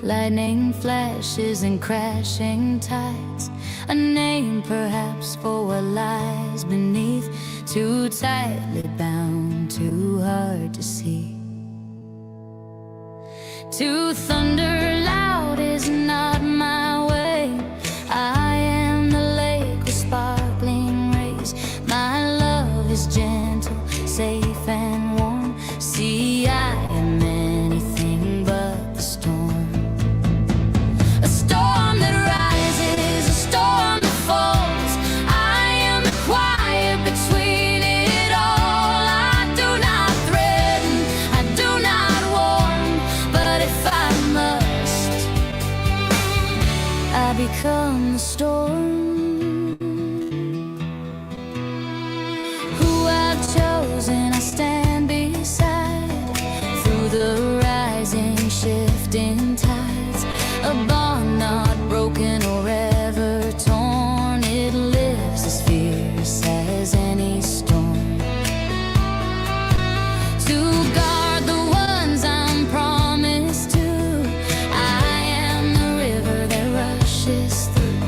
lightning flashes and crashing tides, a name perhaps for what lies beneath, too tightly bound, too hard to see. To thunder loud is not my way. I am the lake with sparkling rays. My love is gentle, safe and warm. See, I am anything but the storm. A storm that rises, a storm that falls. I am the quiet between it all. I do not threaten, I do not warn, but if I must, I become the storm. Who I've chosen, I stand beside, through the rising, shifting tides. A bond not broken or ever torn, it lives as fierce as any storm. To guard the ones I'm promised to, I am the river that rushes through.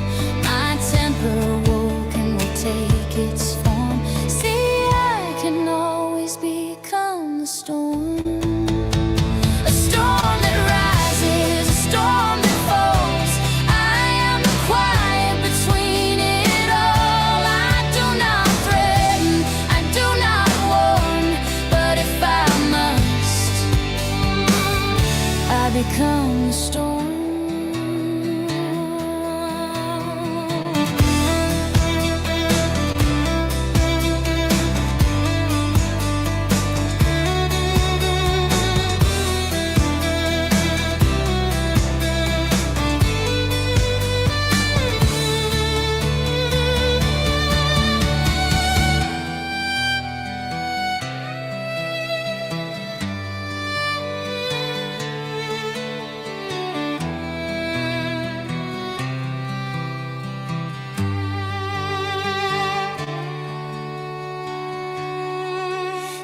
My temper awoken will take its form. See, I can always become the storm. A storm that rises, a storm that falls. I am the quiet between it all. I do not threaten, I do not warn, but if I must, I become the storm.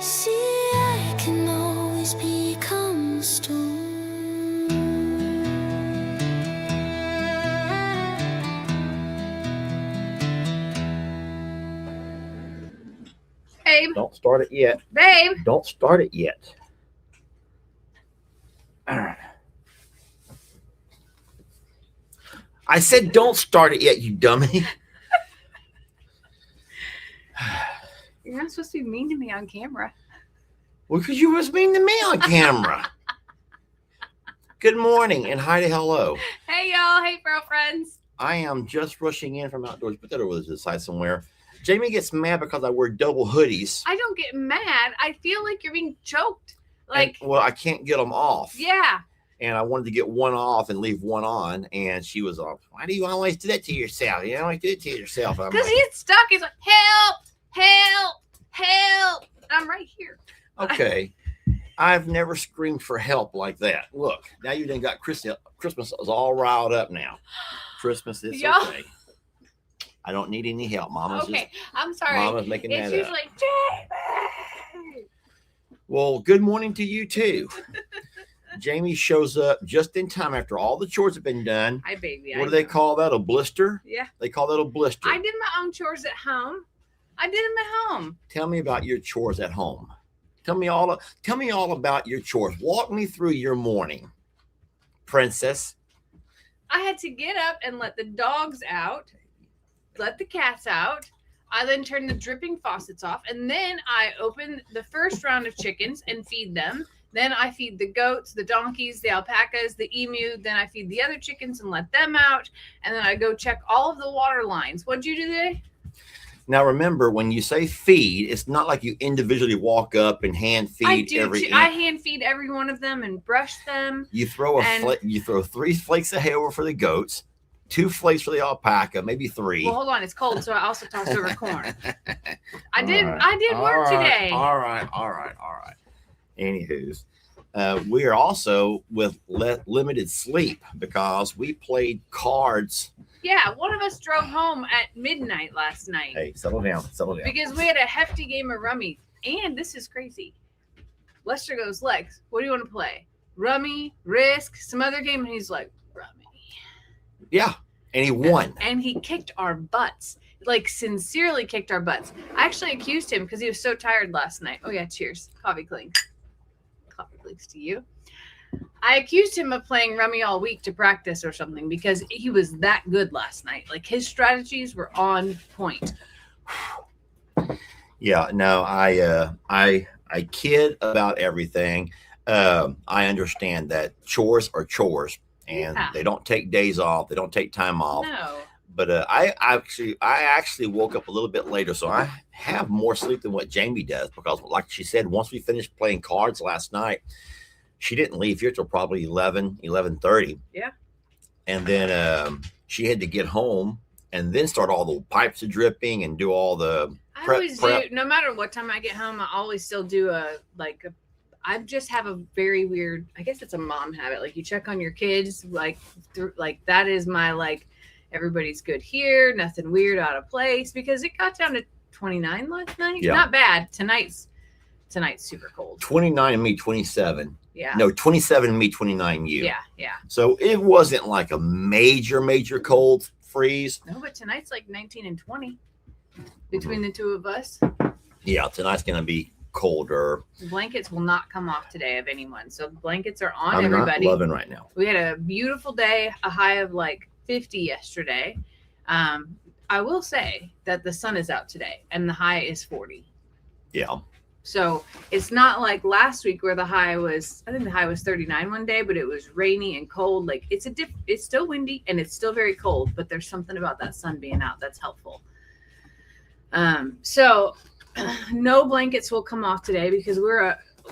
See, I can always become the storm. Babe, Don't start it yet. babe. Don't start it yet. I said don't start it yet, you dummy. You're not supposed to be mean to me on camera. Well, because you was mean to me on camera. Good morning and hi to hello. Hey, y'all. Hey, girlfriends. I am just rushing in from outdoors. Put that over to the side somewhere. Jamie gets mad because I wear double hoodies. I don't get mad. I feel like you're being choked. Like, well, I can't get them off. yeah. And I wanted to get one off and leave one on. And she was like, why do you always do that to yourself? You always do it to yourself. I'm Because like, he's stuck. He's like, help, help, help. I'm right here. okay. I've never screamed for help like that. Look, now you done got Christmas is all riled up now. Christmas is Y'all- okay. I don't need any help. Mama's Okay, I'm sorry. Mama's making It's that up. usually Jamie. Well, good morning to you too. Jamie shows up just in time after all the chores have been done. Hi, baby. What do they call that? A blister? Yeah. They call that a blister. I did my own chores at home. I did them at home. Tell me about your chores at home. Tell me all about your chores. Walk me through your morning, princess. I had to get up and let the dogs out, let the cats out. I then turn the dripping faucets off, and then I open the first round of chickens and feed them. Then I feed the goats, the donkeys, the alpacas, the emu. Then I feed the other chickens and let them out. And then I go check all of the water lines. What'd you do today? Now remember, when you say feed, it's not like you individually walk up and hand feed I do. every. I hand feed every one of them and brush them. You throw you throw 3 flakes of hay over for the goats, 2 flakes for the alpaca, maybe 3. Well, hold on, it's cold, so I also tossed over corn. I did All work right, today. All right. Anywho's, we are also with limited sleep because we played cards. Yeah, one of us drove home at midnight last night. Hey, settle down. Because we had a hefty game of rummy. And this is crazy. Lester goes, Lex, what do you want to play? Rummy, Risk, some other game, and he's like, Rummy. Yeah. And he won. And he kicked our butts. Like, sincerely kicked our butts. I actually accused him because he was so tired last night. Oh, yeah, cheers. Coffee clink. Coffee clinks to you. I accused him of playing Rummy all week to practice or something because he was that good last night. Like, his strategies were on point. Yeah, no, I kid about everything. I understand that chores are chores, and Yeah. they don't take days off. They don't take time off. No. But I actually woke up a little bit later, so I have more sleep than what Jamie does because, like she said, once we finished playing cards last night, she didn't leave here till probably 11:30. Yeah. And then she had to get home and then start all the pipes dripping and do all the I prep. always do, no matter what time I get home, I always still do I just have a very weird, I guess it's a mom habit. Like, you check on your kids, like that is my, like, everybody's good here, nothing weird out of place, because it got down to 29 last night. Yeah. Not bad. Tonight's super cold. 29 and me 27. Yeah. No, 27 and me 29 you. Yeah. So it wasn't like a major cold freeze. No, but tonight's like 19 and 20 between the two of us. Yeah, tonight's gonna be colder. Blankets will not come off today of anyone. So blankets are on I'm everybody. not loving right now. We had a beautiful day, a high of like 50 yesterday. I will say that the sun is out today and the high is 40. Yeah. So it's not like last week where I think the high was 39 one day, but it was rainy and cold. Like, it's still windy and it's still very cold, but there's something about that sun being out that's helpful. So no blankets will come off today because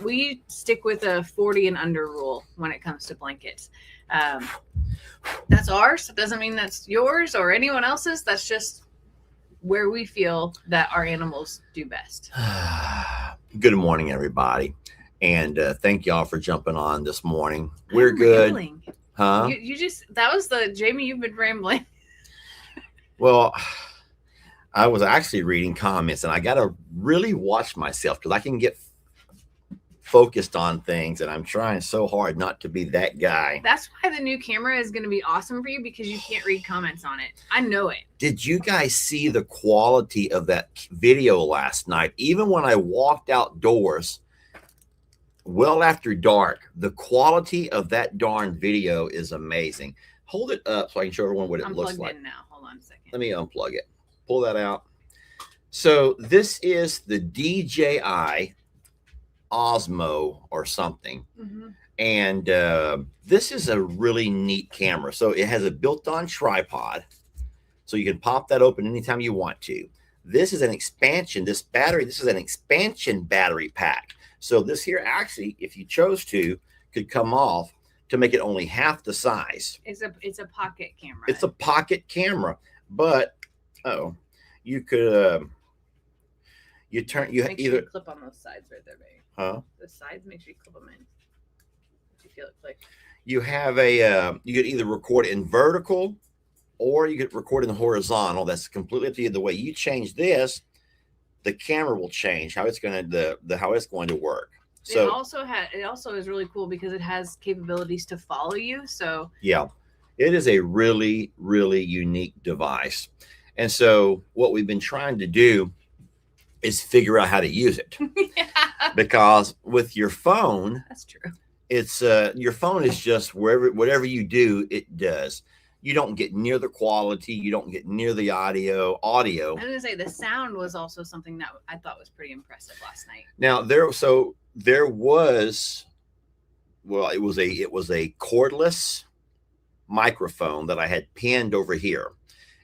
we stick with a 40 and under rule when it comes to blankets. That's ours. It doesn't mean that's yours or anyone else's. That's just where we feel that our animals do best. Good morning, everybody. And thank y'all for jumping on this morning. We're good. Rambling. Huh? That was the Jamie, you've been rambling. Well, I was actually reading comments and I got to really watch myself because I can get focused on things and I'm trying so hard not to be that guy. That's why the new camera is going to be awesome for you because you can't read comments on it. I know it. Did you guys see the quality of that video last night? Even when I walked outdoors, well after dark, the quality of that darn video is amazing. Hold it up so I can show everyone what it I'm looks plugged like. in now. Hold on a second. Let me unplug it. Pull that out. So this is the DJI Osmo or something. Mm-hmm. And this is a really neat camera. So it has a built-on tripod. So you can pop that open anytime you want to. This is an expansion. This is an expansion battery pack. So this here actually, if you chose to, could come off to make it only half the size. It's a pocket camera. It's a pocket camera, but you could Make sure you clip on those sides right there, baby. Huh? The sides, make sure you clip them in. You feel it click. You have you could either record in vertical or you could record in horizontal. That's completely up to you. The way you change this, the camera will change how it's going to work. So it also is really cool because it has capabilities to follow you. So yeah, it is a really, really unique device. And so what we've been trying to do is figure out how to use it. yeah, Because with your phone, that's true. it's your phone is just whatever you do, it does. You don't get near the quality, you don't get near the audio. I was gonna say the sound was also something that I thought was pretty impressive last night. Now it was a cordless microphone that I had pinned over here.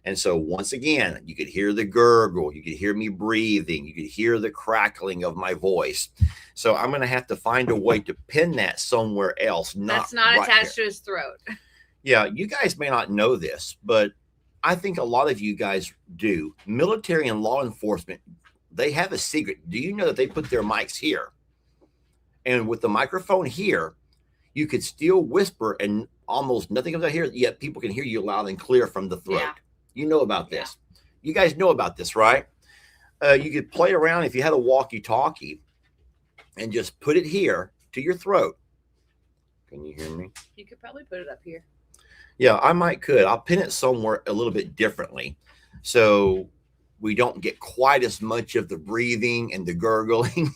And so once again, you could hear the gurgle, you could hear me breathing, you could hear the crackling of my voice. So I'm going to have to find a way to pin that somewhere else. That's not right attached here. to his throat. Yeah, you guys may not know this, but I think a lot of you guys do. Military and law enforcement, they have a secret. Do you know that they put their mics here? And with the microphone here, you could still whisper and almost nothing comes out here, yet people can hear you loud and clear from the throat. Yeah. You know about this. You guys know about this, right? You could play around if you had a walkie-talkie and just put it here to your throat. Can you hear me? You could probably put it up here. Yeah, I might could. I'll pin it somewhere a little bit differently, so we don't get quite as much of the breathing and the gurgling.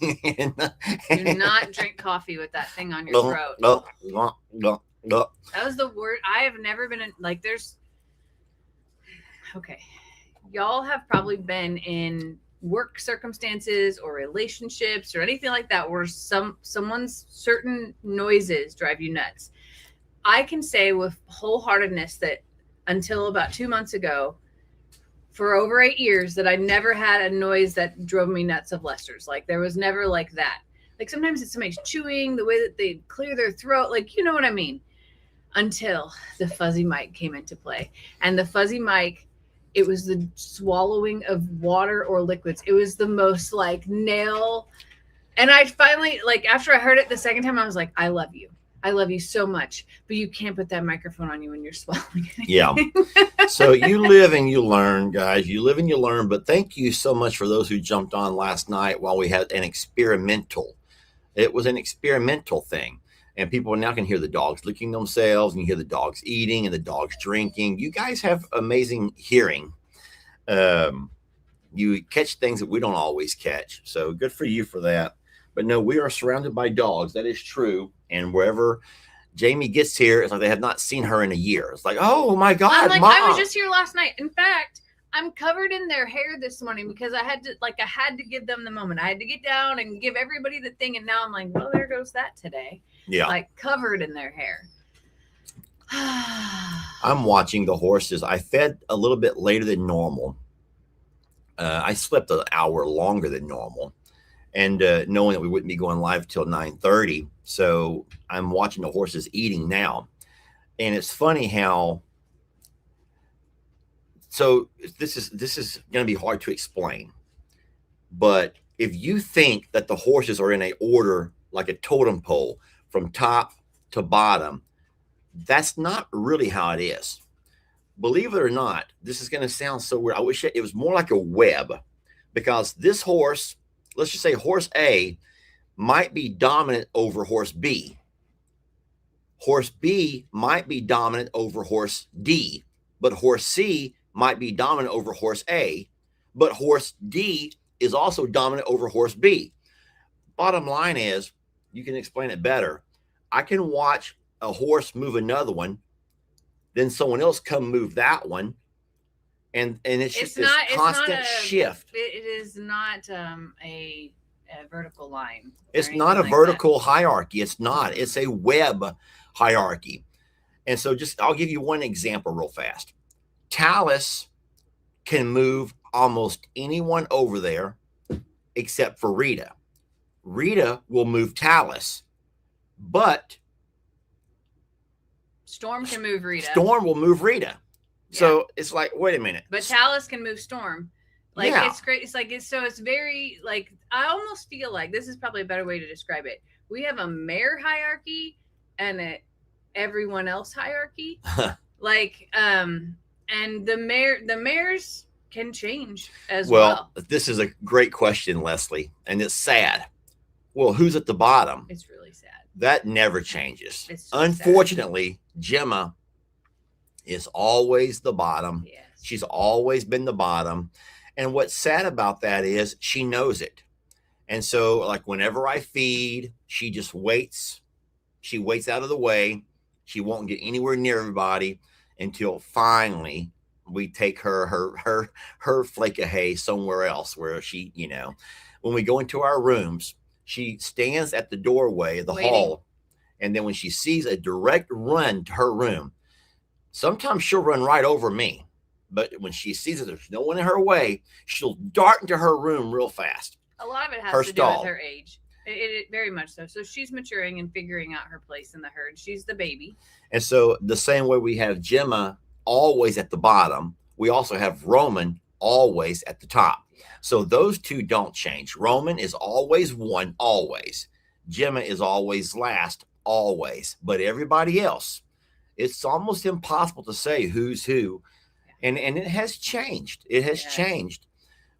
Do not drink coffee with that thing on your No, throat. no, no, no, no. That was the word. I have never been in, like, there's, okay. Y'all have probably been in work circumstances or relationships or anything like that where someone's certain noises drive you nuts. I can say with wholeheartedness that until about 2 months ago, for over 8 years, that I never had a noise that drove me nuts of Lester's. Like, there was never like that. Like, sometimes it's somebody's chewing, the way that they clear their throat, like, you know what I mean? Until the fuzzy mic came into play. And the fuzzy mic, it was the swallowing of water or liquids. It was the most like nail. And I finally, like, after I heard it the second time, I was like, I love you. I love you so much, but you can't put that microphone on you when you're swallowing. Yeah. So you live and you learn, guys. You live and you learn. But thank you so much for those who jumped on last night while we had an experimental. It was an experimental thing. And people now can hear the dogs licking themselves, and you hear the dogs eating and the dogs drinking. You guys have amazing hearing. You catch things that we don't always catch. So good for you for that. But no, we are surrounded by dogs. That is true. And wherever Jamie gets here, it's like they have not seen her in a year. It's like, oh my God, I'm like, Mom. I was just here last night. In fact, I'm covered in their hair this morning because I had to give them the moment. I had to get down and give everybody the thing. And now I'm like, well, there goes that today. Yeah. Like, covered in their hair. I'm watching the horses. I fed a little bit later than normal. I slept an hour longer than normal. And knowing that we wouldn't be going live till 9:30. So I'm watching the horses eating now. And it's funny how, so this is going to be hard to explain. But if you think that the horses are in a order like a totem pole from top to bottom, that's not really how it is. Believe it or not, this is going to sound so weird. I wish it was more like a web, because this horse, let's just say horse A, might be dominant over horse B. Horse B might be dominant over horse D, but horse C might be dominant over horse A, but horse D is also dominant over horse B. Bottom line is, you can explain it better. I can watch a horse move another one, then someone else come move that one, and it's just this constant shift. It is not a vertical line. It's not a vertical hierarchy. It's not. It's a web hierarchy. And so I'll give you one example real fast. Talus can move almost anyone over there except for Rita. Rita will move Talus, but Storm can move Rita. Storm will move Rita. Yeah. So it's like, wait a minute. But Talus can move Storm. Like, yeah. It's great. It's like, it's very, like, I almost feel like this is probably a better way to describe it. We have a mare hierarchy and a everyone else hierarchy. Like, and the mares can change as well. Well, this is a great question, Leslie, and it's sad. Well, who's at the bottom? It's really sad. That never changes. It's Unfortunately, sad. Gemma is always the bottom. Yes. She's always been the bottom. And what's sad about that is she knows it. And so, like, whenever I feed, she just waits. She waits out of the way. She won't get anywhere near everybody until finally we take her flake of hay somewhere else where she, when we go into our rooms, she stands at the doorway of the hall. And then when she sees a direct run to her room, sometimes she'll run right over me. But when she sees that there's no one in her way, she'll dart into her room real fast. A lot of it has to do with her age. It very much so. So she's maturing and figuring out her place in the herd. She's the baby. And so the same way we have Gemma always at the bottom, we also have Roman always at the top. Yeah. So those two don't change. Roman is always one, always. Gemma is always last, always. But everybody else, it's almost impossible to say who's who. And it has changed. It has changed.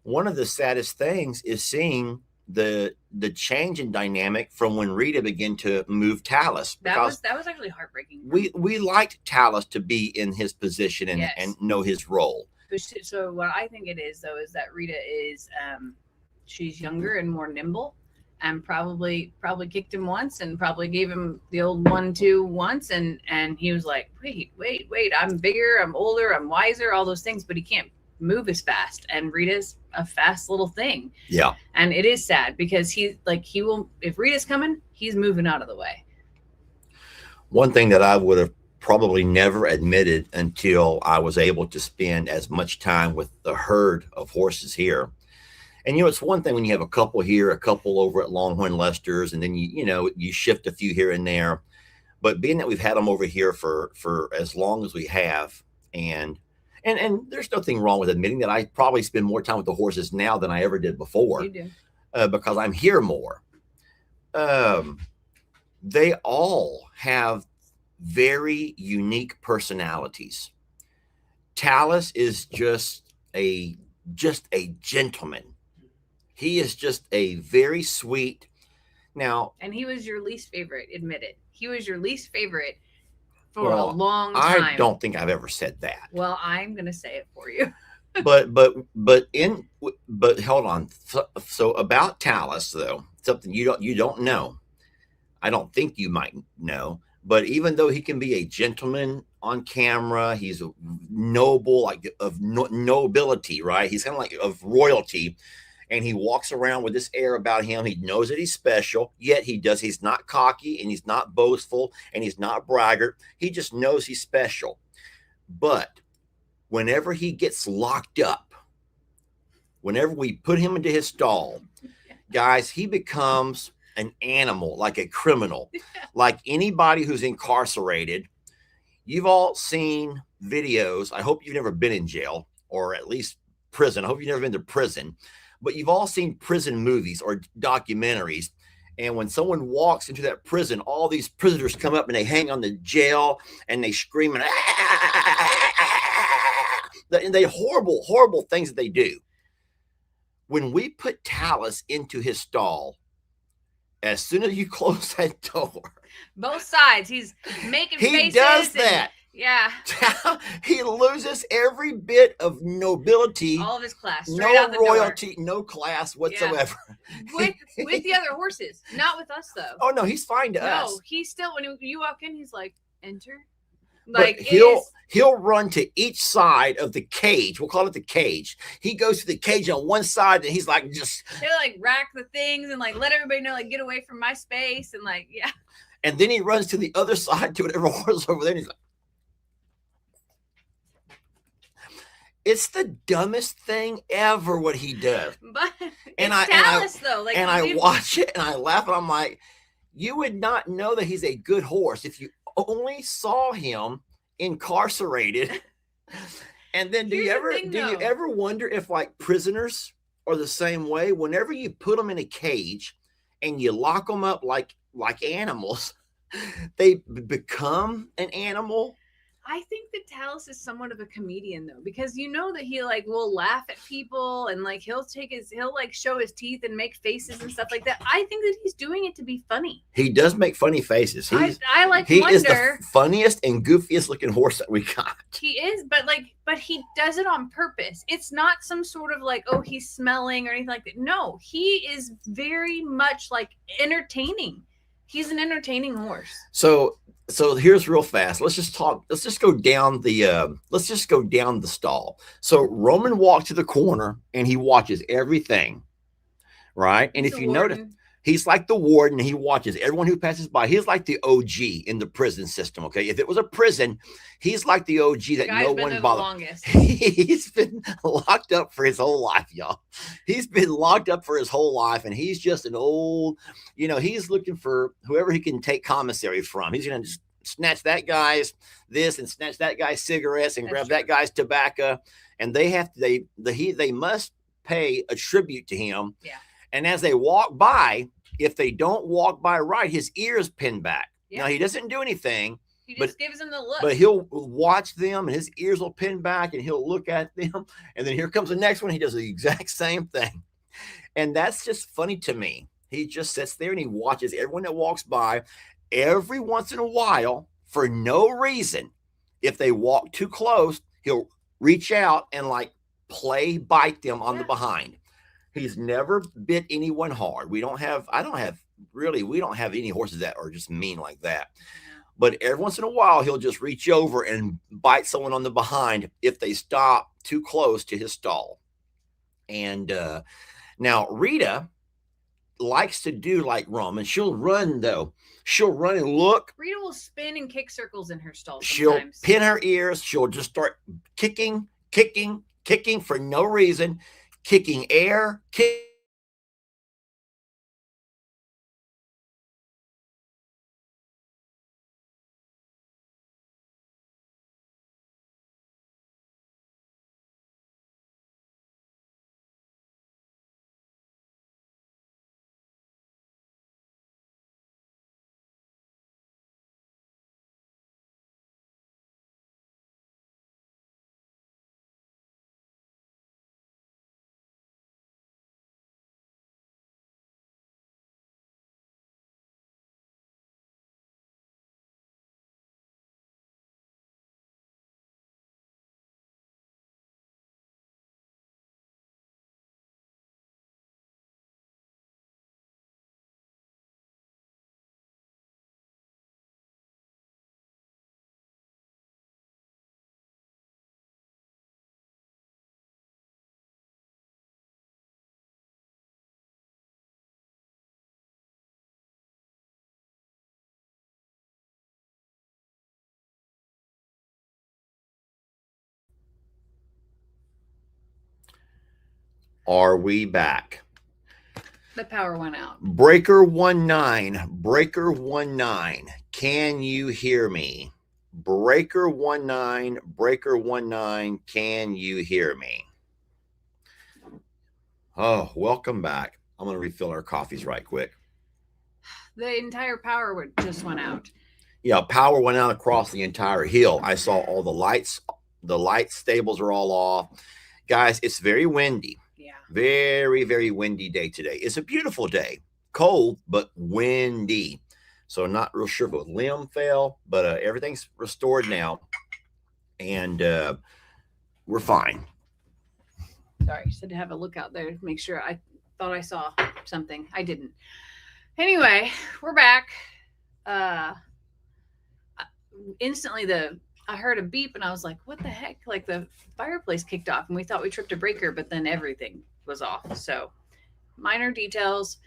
One of the saddest things is seeing the change in dynamic from when Rita began to move Talus, because That was actually heartbreaking. we liked Talus to be in his position and Yes. and know his role. So what I think it is though is that Rita is she's younger and more nimble, and probably kicked him once and probably gave him the old 1-2 once, and he was like, wait, I'm bigger, I'm older, I'm wiser, all those things, but he can't move as fast. And Rita's a fast little thing. Yeah. And it is sad because he will, if Rita's coming, he's moving out of the way. One thing that I would have probably never admitted until I was able to spend as much time with the herd of horses here. And it's one thing when you have a couple here, a couple over at Longhorn Lester's, and then you shift a few here and there. But being that we've had them over here for as long as we have, and there's nothing wrong with admitting that I probably spend more time with the horses now than I ever did before. You do. Because I'm here more. They all have very unique personalities. Talus is just a gentleman. He is just a very sweet. Now, and he was your least favorite, admit it. He was your least favorite for a well, long time. I don't think I've ever said that. Well, I'm going to say it for you. but hold on. So about Talus though, something you don't know. I don't think you might know, but even though he can be a gentleman on camera, he's a noble, like of nobility, right? He's kind of like of royalty. And he walks around with this air about him. He knows that he's special, yet he's not cocky and he's not boastful and he's not braggart. He just knows he's special. But whenever he gets locked up, whenever we put him into his stall, guys, he becomes an animal, like a criminal, like anybody who's incarcerated. You've all seen videos. I hope you've never been in jail, or at least prison. I hope you've never been to prison. But you've all seen prison movies or documentaries. And when someone walks into that prison, all these prisoners come up and they hang on the jail and they scream and they horrible, horrible things that they do. When we put Talus into his stall, as soon as you close that door, both sides, he's making faces. He does that. Yeah. He loses every bit of nobility. All of his class. No royalty, no class whatsoever. Yeah. With the other horses. Not with us, though. Oh, no, he's fine to us. No, he's still, when you walk in, he's like, enter. Like, but he'll run to each side of the cage. We'll call it the cage. He goes to the cage on one side and he's like, he'll like rack the things and like let everybody know, like, get away from my space. And like, yeah. And then he runs to the other side to whatever horse over there. And he's like, it's the dumbest thing ever what he does. But and it's Talus, though. Like, and I watch it and I laugh and I'm like, you would not know that he's a good horse if you only saw him incarcerated. And then do you ever wonder if like prisoners are the same way? Whenever you put them in a cage and you lock them up like animals, they become an animal. I think that Talus is somewhat of a comedian though, because you know that he like will laugh at people and like he'll like show his teeth and make faces and stuff like that. I think that he's doing it to be funny. He does make funny faces. I like he wonder. Is the funniest and goofiest looking horse that we got. He is, but he does it on purpose. It's not some sort of like, oh, he's smelling or anything like that. No, he is very much like entertaining. He's an entertaining horse. So here's real fast. Let's just go down the stall. So Roman walked to the corner and he watches everything. Right. And if you notice, he's like the warden. He watches everyone who passes by. He's like the OG in the prison system. Okay. If it was a prison, he's like the OG that no one bothers. He's been locked up for his whole life, y'all. He's been locked up for his whole life. And he's just an old, he's looking for whoever he can take commissary from. He's going to just snatch that guy's this and snatch that guy's cigarettes and grab that guy's tobacco. And they must pay a tribute to him. Yeah. And as they walk by, if they don't walk by right, his ears pin back. Yeah. Now, he doesn't do anything. He just gives them the look. But he'll watch them and his ears will pin back and he'll look at them. And then here comes the next one. He does the exact same thing. And that's just funny to me. He just sits there and he watches everyone that walks by. Every once in a while, for no reason, if they walk too close, he'll reach out and like bite them on the behind. He's never bit anyone hard. We don't have any horses that are just mean like that. But every once in a while, he'll just reach over and bite someone on the behind if they stop too close to his stall. And now Rita likes to do like Roman. She'll run though. She'll run and look. Rita will spin and kick circles in her stall. She'll pin her ears. She'll just start kicking for no reason, kicking air, Are we back? The power went out. Breaker 19. Can you hear me? Breaker 19. Can you hear me? Oh, welcome back. I'm going to refill our coffees right quick. The entire power just went out. Yeah, power went out across the entire hill. I saw all the lights. The light stables are all off. Guys, it's very windy. Yeah. Very, very windy day today. It's a beautiful day. Cold, but windy. So not real sure if a limb fell, but everything's restored now. And we're fine. Sorry, I said to have a look out there to make sure. I thought I saw something. I didn't. Anyway, we're back. Instantly, I heard a beep and I was like, what the heck? Like the fireplace kicked off and we thought we tripped a breaker, but then everything was off. So minor details.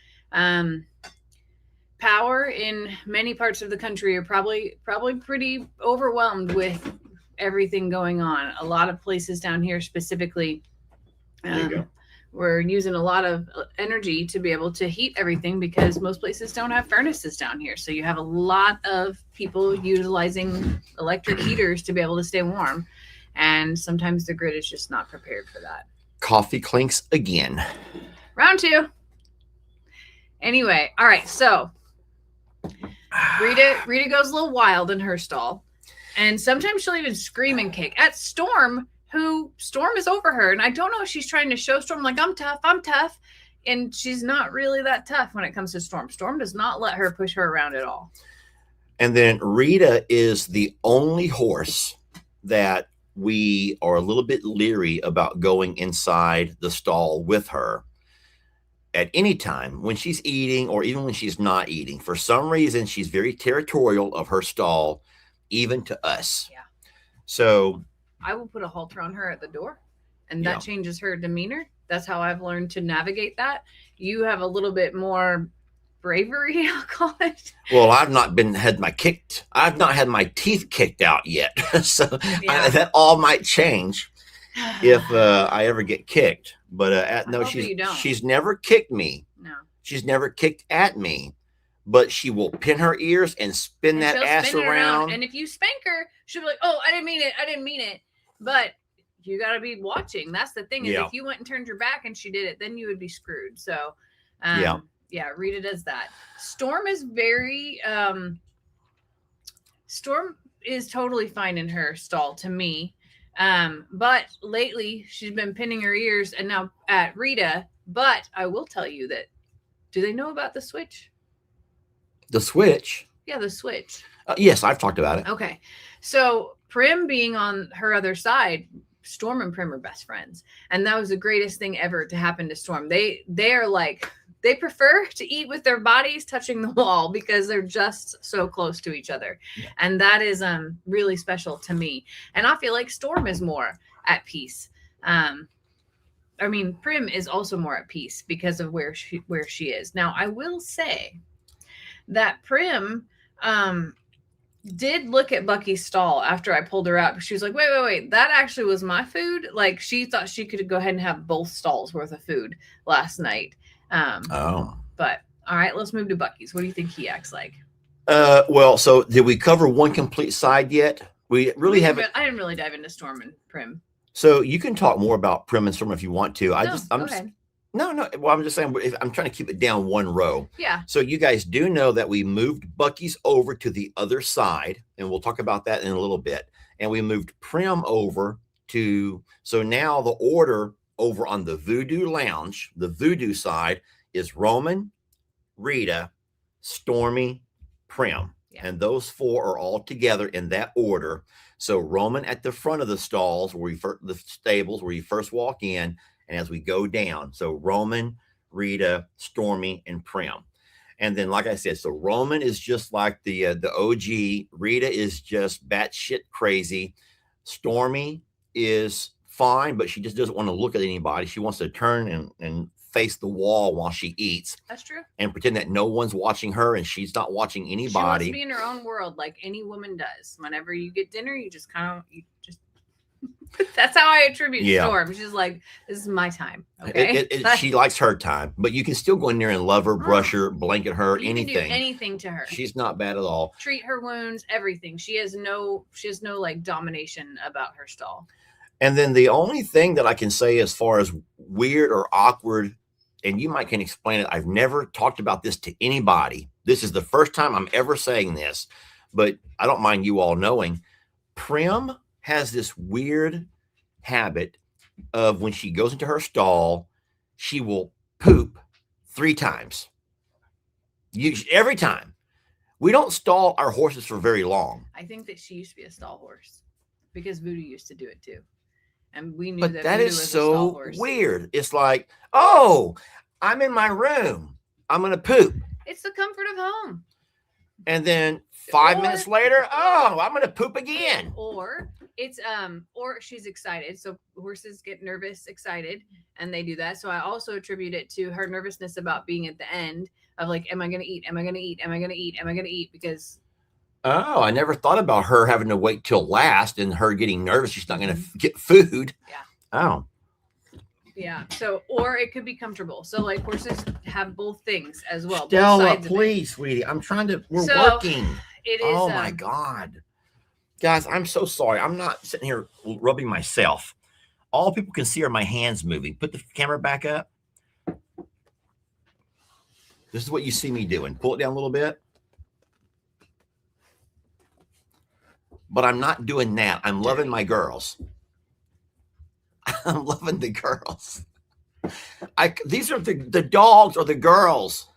Power in many parts of the country are probably pretty overwhelmed with everything going on. A lot of places down here specifically, we're using a lot of energy to be able to heat everything because most places don't have furnaces down here. So you have a lot of people utilizing electric heaters to be able to stay warm. And sometimes the grid is just not prepared for that. Coffee clinks again. Round 2. Anyway, all right. So Rita goes a little wild in her stall. And sometimes she'll even scream and kick at Storm, Storm is over her. And I don't know if she's trying to show Storm like, I'm tough. And she's not really that tough when it comes to Storm. Storm does not let her push her around at all. And then Rita is the only horse that we are a little bit leery about going inside the stall with her at any time when she's eating or even when she's not eating. For some reason, she's very territorial of her stall, even to us. Yeah. So I will put a halter on her at the door, and that changes her demeanor. That's how I've learned to navigate that. You have a little bit more bravery, I'll call it. Well, I've not had my teeth kicked out yet. So that all might change if I ever get kicked. But no, she's never kicked me. No. She's never kicked at me. But she will pin her ears and spin that ass around. And if you spank her, she'll be like, oh, I didn't mean it. But you got to be watching. That's the thing is if you went and turned your back and she did it, then you would be screwed. So, Rita does that. Storm is Storm is totally fine in her stall to me. But lately she's been pinning her ears and now at Rita But I will tell you that. Do they know about the switch? The switch. Yeah, the switch. Yes, I've talked about it. Okay. So Prim being on her other side, Storm and Prim are best friends. And that was the greatest thing ever to happen to Storm. They are like, they prefer to eat with their bodies touching the wall because they're just so close to each other. Yeah. And that is really special to me. And I feel like Storm is more at peace. I mean, Prim is also more at peace because of where she is. Now, I will say that Prim did look at Bucky's stall after I pulled her out. She was like, wait, that actually was my food. Like, she thought she could go ahead and have both stalls worth of food last night. But all right, let's move to Bucky's. What do you think he acts like? Well, so did we cover one complete side yet? We really haven't. I didn't really dive into Storm and Prim. So you can talk more about Prim and Storm if you want to. No. Well, I'm just saying I'm trying to keep it down one row. Yeah. So you guys do know that we moved Bucky's over to the other side, and we'll talk about that in a little bit. And we moved Prim over to, so now the order over on the Voodoo Lounge, the Voodoo side, is Roman, Rita, Stormy, Prim. Yeah. And those four are all together in that order. So Roman at the front of the stalls, the stables where you first walk in, and as we go down, so Roman, Rita, Stormy, and Prim. And then, like I said, so Roman is just like the OG. Rita is just batshit crazy. Stormy is fine, but she just doesn't want to look at anybody. She wants to turn and face the wall while she eats. That's true. And pretend that no one's watching her and she's not watching anybody. She wants to be in her own world like any woman does. Whenever you get dinner, you just that's how I attribute Storm. She's like, this is my time. Okay. She likes her time, but you can still go in there and love her, brush her, blanket her, you anything. Can do anything to her. She's not bad at all. Treat her wounds, everything. She has no like domination about her stall. And then the only thing that I can say as far as weird or awkward, and you might can explain it. I've never talked about this to anybody. This is the first time I'm ever saying this, but I don't mind you all knowing. Prim has this weird habit of when she goes into her stall, she will poop 3 times. Every time. We don't stall our horses for very long. I think that she used to be a stall horse because Voodoo used to do it too. And we knew but that that Voodoo is was so a stall horse. weird. It's like, oh, I'm in my room. I'm going to poop. It's the comfort of home. And then 5 minutes later, oh, I'm going to poop again. Or it's or she's excited. So horses get nervous, excited, and they do that. So I also attribute it to her nervousness about being at the end of like, am I going to eat? Am I going to eat? Am I going to eat? Am I going to eat? Because oh, I never thought about her having to wait till last and her getting nervous. She's not going to get food. Yeah. Oh. Yeah. So, or it could be comfortable. So, like horses have both things as well. Stella, please, sweetie. I'm trying to. We're working. It is. Oh my God, guys! I'm so sorry. I'm not sitting here rubbing myself. All people can see are my hands moving. Put the camera back up. This is what you see me doing. Pull it down a little bit. But I'm not doing that. I'm loving my girls. I'm loving the girls. These are the dogs or the girls.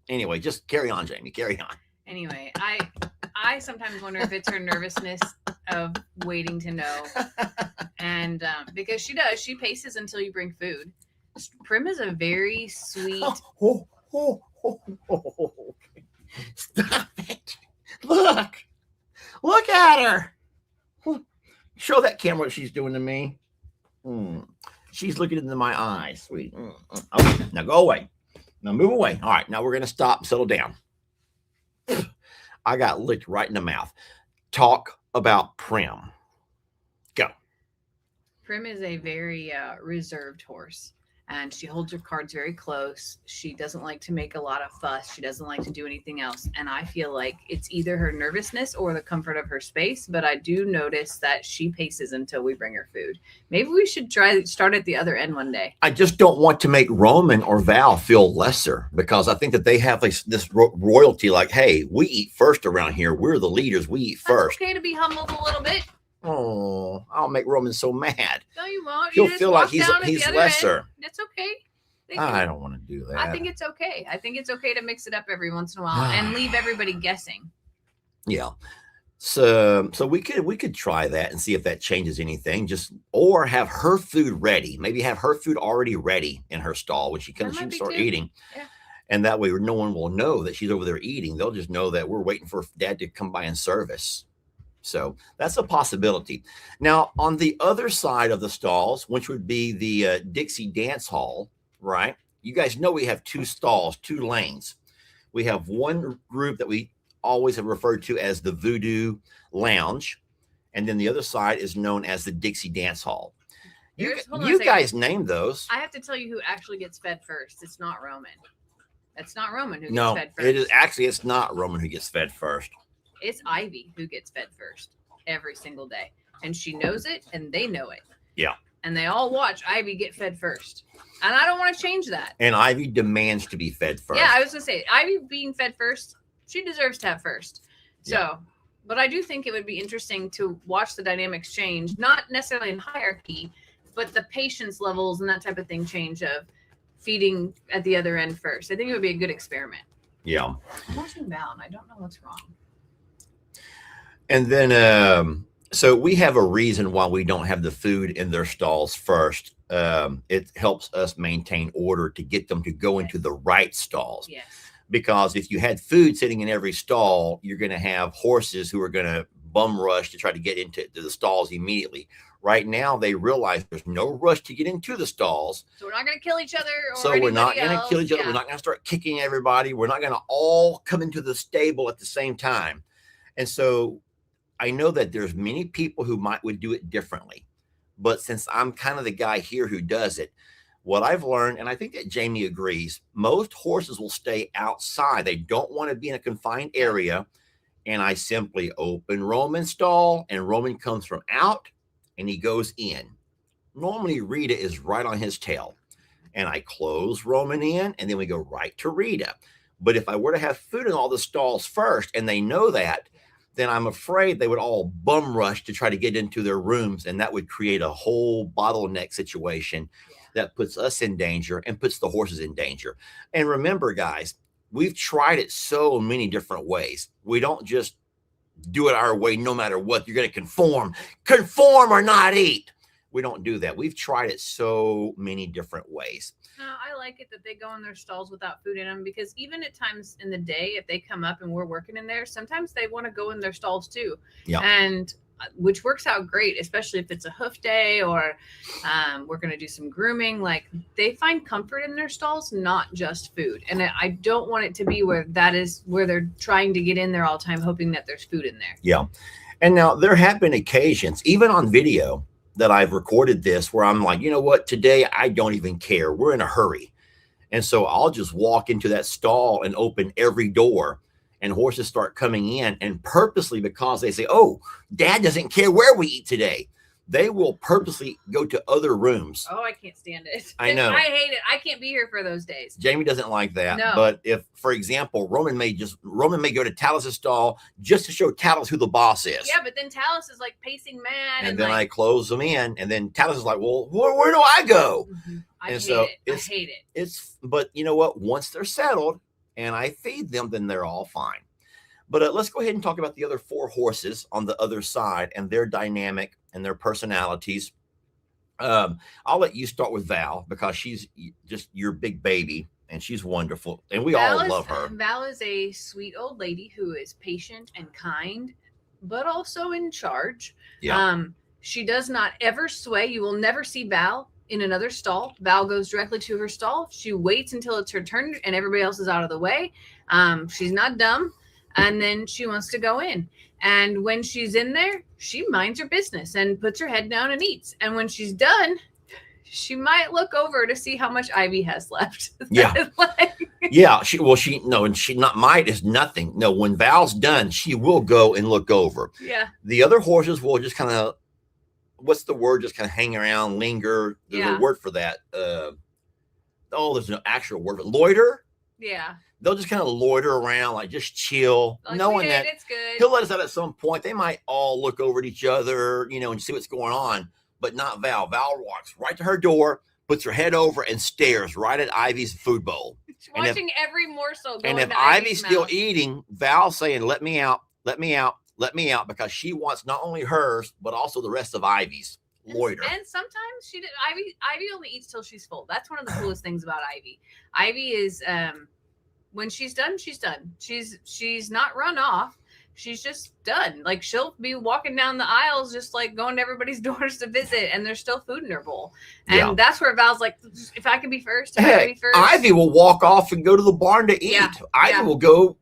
Anyway, just carry on, Jamie. Carry on. Anyway, I sometimes wonder if it's her nervousness of waiting to know. And because she paces until you bring food. Prim is a very sweet. Stop it. Look at her. Show that camera what she's doing to me. She's looking into my eyes, sweet. Okay, now go away. Now move away. All right, now we're going to stop and settle down. I got licked right in the mouth. Talk about Prim. Go. Prim is a very reserved horse. And she holds her cards very close. She doesn't like to make a lot of fuss. She doesn't like to do anything else. And I feel like it's either her nervousness or the comfort of her space. But I do notice that she paces until we bring her food. Maybe we should start at the other end one day. I just don't want to make Roman or Val feel lesser because I think that they have this royalty like, hey, we eat first around here. We're the leaders. We eat first. It's okay to be humbled a little bit. Oh, I'll make Roman so mad. No, you won't. He'll feel like he's lesser. End. That's okay. I don't want to do that. I think it's okay. I think it's okay to mix it up every once in a while and leave everybody guessing. Yeah. So we could try that and see if that changes anything. Or have her food ready. Maybe have her food already ready in her stall when she comes. She can start eating. Yeah. And that way, no one will know that she's over there eating. They'll just know that we're waiting for Dad to come by and service. So that's a possibility. Now, on the other side of the stalls, which would be the Dixie Dance Hall, right? You guys know we have 2 stalls, 2 lanes. We have one group that we always have referred to as the Voodoo Lounge, and then the other side is known as the Dixie Dance Hall. You guys named those. I have to tell you who actually gets fed first. It's not Roman. It's not Roman who gets fed first. It is actually, it's not Roman who gets fed first. It's Ivy who gets fed first every single day, and she knows it, and they know it. Yeah. And they all watch Ivy get fed first, and I don't want to change that. And Ivy demands to be fed first. Yeah, I was gonna say Ivy being fed first. She deserves to have first. So, Yeah. But I do think it would be interesting to watch the dynamics change, not necessarily in hierarchy, but the patience levels and that type of thing change of feeding at the other end first. I think it would be a good experiment. Yeah. I'm watching Val, and I don't know what's wrong. And then, so we have a reason why we don't have the food in their stalls first. It helps us maintain order to get them to go into the right stalls. Yes. Because if you had food sitting in every stall, you're going to have horses who are going to bum rush to try to get into the stalls immediately. Right now, they realize there's no rush to get into the stalls. So we're not going to kill each other. So we're not going to kill each other. Yeah. We're not going to start kicking everybody. We're not going to all come into the stable at the same time. And so I know that there's many people who would do it differently. But since I'm kind of the guy here who does it, what I've learned, and I think that Jamie agrees, most horses will stay outside. They don't want to be in a confined area. And I simply open Roman's stall, and Roman comes from out and he goes in. Normally, Rita is right on his tail. And I close Roman in, and then we go right to Rita. But if I were to have food in all the stalls first, and they know that, then I'm afraid they would all bum rush to try to get into their rooms. And that would create a whole bottleneck situation that puts us in danger and puts the horses in danger. And remember, guys, we've tried it so many different ways. We don't just do it our way no matter what. You're going to conform or not eat. We don't do that. We've tried it so many different ways. No, I like it that they go in their stalls without food in them, because even at times in the day, if they come up and we're working in there, sometimes they want to go in their stalls too. Yeah. And which works out great, especially if it's a hoof day or we're going to do some grooming. Like, they find comfort in their stalls, not just food. And I don't want it to be where that is where they're trying to get in there all the time, hoping that there's food in there. Yeah. And now there have been occasions, even on video, that I've recorded this where I'm like, you know what, today I don't even care. We're in a hurry. And so I'll just walk into that stall and open every door, and horses start coming in, and purposely, because they say, oh, Dad doesn't care where we eat today, they will purposely go to other rooms. Oh, I can't stand it. I know. I hate it. I can't be here for those days. Jamie doesn't like that. No. But if, for example, Roman may go to Talus's stall just to show Talus who the boss is. Yeah, but then Talus is like pacing mad. And then like, I close them in, and then Talus is like, well, where do I go? I And hate so it. I hate it. But you know what? Once they're settled and I feed them, then they're all fine. But let's go ahead and talk about the other 4 horses on the other side and their dynamic and their personalities. I'll let you start with Val, because she's just your big baby and she's wonderful. And we all love her. Val is a sweet old lady who is patient and kind, but also in charge. Yeah. She does not ever sway. You will never see Val in another stall. Val goes directly to her stall. She waits until it's her turn and everybody else is out of the way. She's not dumb. And then she wants to go in. And when she's in there, she minds her business and puts her head down and eats. And when she's done, she might look over to see how much Ivy has left. Yeah. Yeah. She not might is nothing. No, when Val's done, she will go and look over. Yeah. The other horses will just kind of, what's the word? Just kind of hang around, linger. There's a word for that. There's no actual word, but loiter. Yeah. They'll just kind of loiter around, like just chill, Like, knowing that it's good. he'll let us out at some point. They might all look over at each other, and see what's going on, but not Val. Val walks right to her door, puts her head over and stares right at Ivy's food bowl. She's And if- watching every morsel go And if into Ivy's still mouth. eating, Val's saying, let me out, let me out, let me out, because she wants not only hers, but also the rest of Ivy's. Loiter. And sometimes she did. Ivy only eats till she's full. That's one of the coolest things about Ivy. Ivy is when she's done, she's done. She's not run off. She's just done. Like she'll be walking down the aisles, just like going to everybody's doors to visit, and there's still food in her bowl. And Yeah. that's where Val's like, if I can be first, if I can Hey, be first. Ivy will walk off and go to the barn to eat. Yeah, Ivy yeah. will go.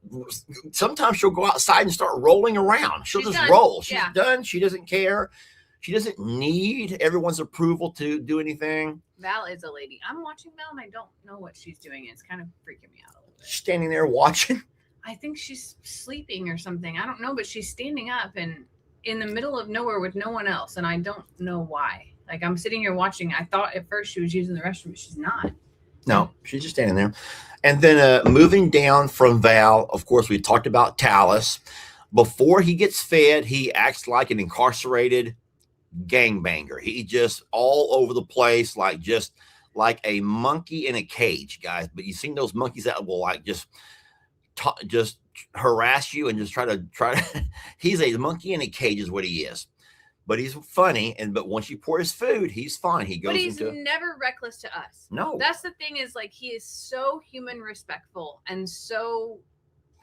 Sometimes she'll go outside and start rolling around. She'll She's just done. roll. She's Yeah. done. She doesn't care. She doesn't need everyone's approval to do anything. Val is a lady. I'm watching Val, and I don't know what she's doing. It's kind of freaking me out a little bit. Standing there watching. I think she's sleeping or something. I don't know, but she's standing up and in the middle of nowhere with no one else, and I don't know why. Like I'm sitting here watching. I thought at first she was using the restroom, but she's not. No, she's just standing there. And then moving down from Val, of course, we talked about Talus. Before he gets fed, he acts like an incarcerated gangbanger. He just all over the place, just like a monkey in a cage, guys. But you've seen those monkeys that will like just harass you and just try to he's a monkey in a cage is what he is. But he's funny, but once you pour his food, he's fine. He goes But he's into never reckless to us. no. That's the thing is like he is so human respectful and so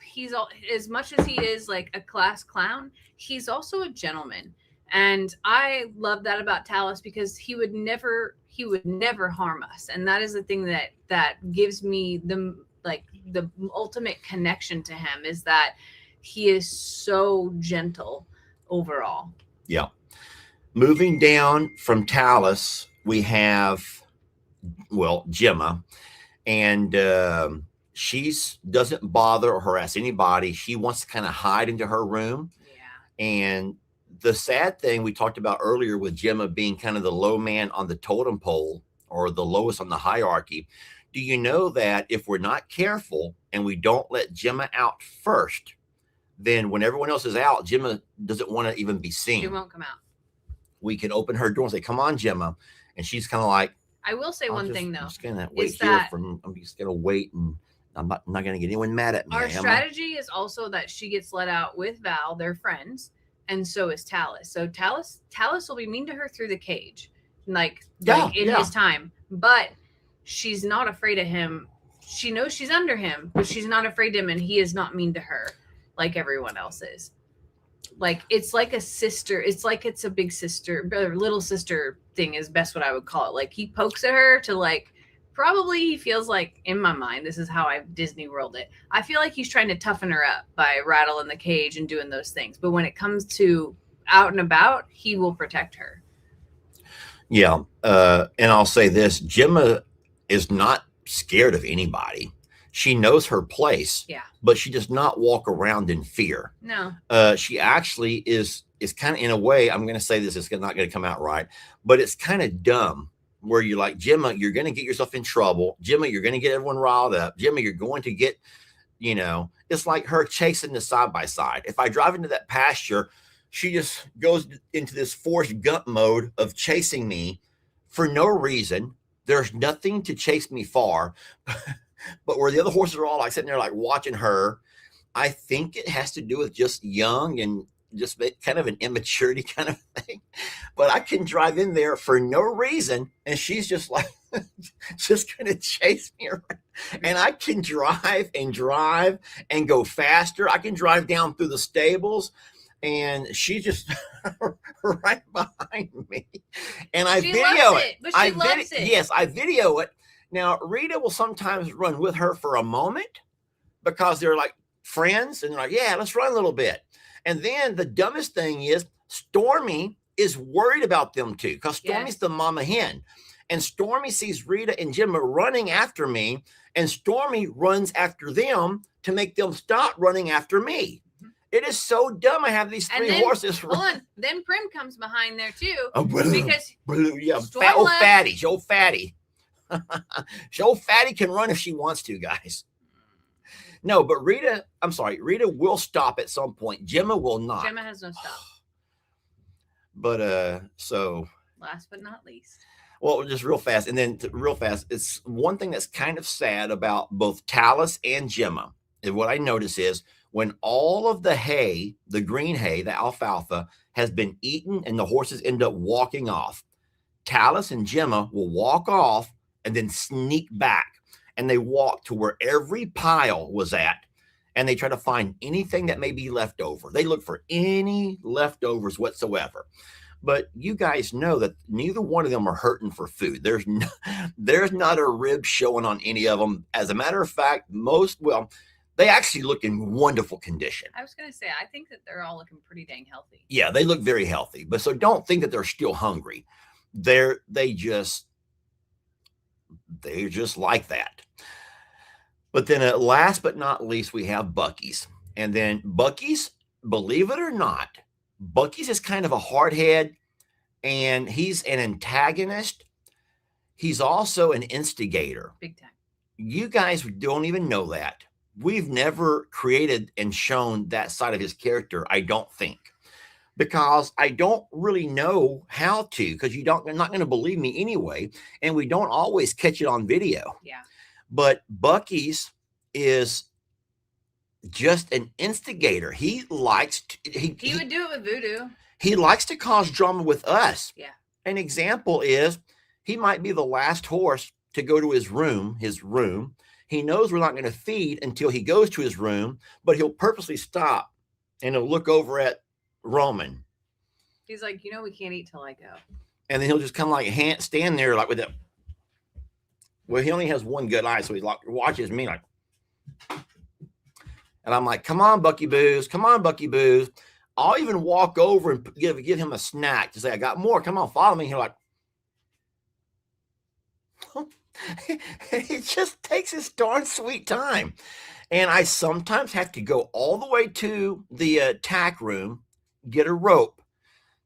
he's all as much as he is like a class clown, he's also a gentleman. And I love that about Talus because he would never harm us. And that is the thing that gives me the ultimate connection to him is that he is so gentle overall. Yeah. Moving down from Talus, we have, Gemma, and she's doesn't bother or harass anybody. She wants to kind of hide into her room. Yeah. And the sad thing we talked about earlier with Gemma being kind of the low man on the totem pole or the lowest on the hierarchy. Do you know that if we're not careful and we don't let Gemma out first, then when everyone else is out, Gemma doesn't want to even be seen. She won't come out. We can open her door and say, come on, Gemma. And she's kind of like, I will say one thing though. I'm just going to wait is here that- I'm just going to wait and I'm not going to get anyone mad at me. Our am I? strategy is also that she gets let out with Val, they're friends, and so is Talus. So Talus will be mean to her through the cage, like in his time, but she's not afraid of him. She knows she's under him, but she's not afraid of him, and he is not mean to her like everyone else is. Like it's like a sister. It's like it's a big sister, or little sister thing is best what I would call it. Like he pokes at her to like. Probably he feels like, in my mind, this is how I've Disney World it. I feel like he's trying to toughen her up by rattling the cage and doing those things. But when it comes to out and about, he will protect her. Yeah. And I'll say this, Gemma is not scared of anybody. She knows her place. Yeah. But she does not walk around in fear. No. She actually is kind of, in a way, I'm going to say this, it's not going to come out right, but it's kind of dumb. Where you're like, Gemma, you're going to get yourself in trouble. Gemma, you're going to get everyone riled up. Gemma, you're going to get, it's like her chasing the side by side. If I drive into that pasture, she just goes into this Forrest Gump mode of chasing me for no reason. There's nothing to chase me for. But where the other horses are all like sitting there, like watching her, I think it has to do with just young and just kind of an immaturity kind of thing. But I can drive in there for no reason and she's just like just gonna chase me around. And I can drive and go faster. I can drive down through the stables and she's just right behind me. And I video it. But she loves it. Yes, I video it. Now Rita will sometimes run with her for a moment because they're like friends and they're like, yeah, let's run a little bit. And then the dumbest thing is Stormy is worried about them too because Stormy's the mama hen. And Stormy sees Rita and Gemma running after me and Stormy runs after them to make them stop running after me. It is so dumb. I have these three horses. Hold on. Then Prim comes behind there too. Because yeah, Storm old left. Fatty. Old Fatty. Old Fatty can run if she wants to, guys. No, but Rita will stop at some point. Gemma will not. Gemma has no stop. But so last but not least, Well, just real fast, and then real fast. It's one thing that's kind of sad about both Talus and Gemma. And what I notice is when all of the hay, the green hay, the alfalfa, has been eaten and the horses end up walking off, Talus and Gemma will walk off and then sneak back, and they walk to where every pile was at, and they try to find anything that may be left over. They look for any leftovers whatsoever. But you guys know that neither one of them are hurting for food. There's not a rib showing on any of them. As a matter of fact, they actually look in wonderful condition. I was going to say, I think that they're all looking pretty dang healthy. Yeah, they look very healthy. But so don't think that they're still hungry. They're just like that. But then last but not least, we have Buc-ee's. And then Buc-ee's, believe it or not, Buc-ee's is kind of a hardhead, and he's an antagonist. He's also an instigator. Big time. You guys don't even know that. We've never created and shown that side of his character, I don't think, because I don't really know how to, because you're not going to believe me anyway, and we don't always catch it on video. Yeah. But Buc-ee's is just an instigator. He likes to, he would do it with voodoo. He likes to cause drama with us. Yeah. An example is he might be the last horse to go to his room. He knows we're not going to feed until he goes to his room, but he'll purposely stop and he'll look over at Roman. He's like, we can't eat till I go. And then he'll just come stand there like with that. Well, he only has one good eye, so he watches me like. And I'm like, come on, Bucky Booze. Come on, Bucky Booze. I'll even walk over and give him a snack to say, I got more. Come on, follow me. He's like, he just takes his darn sweet time. And I sometimes have to go all the way to the tack room, get a rope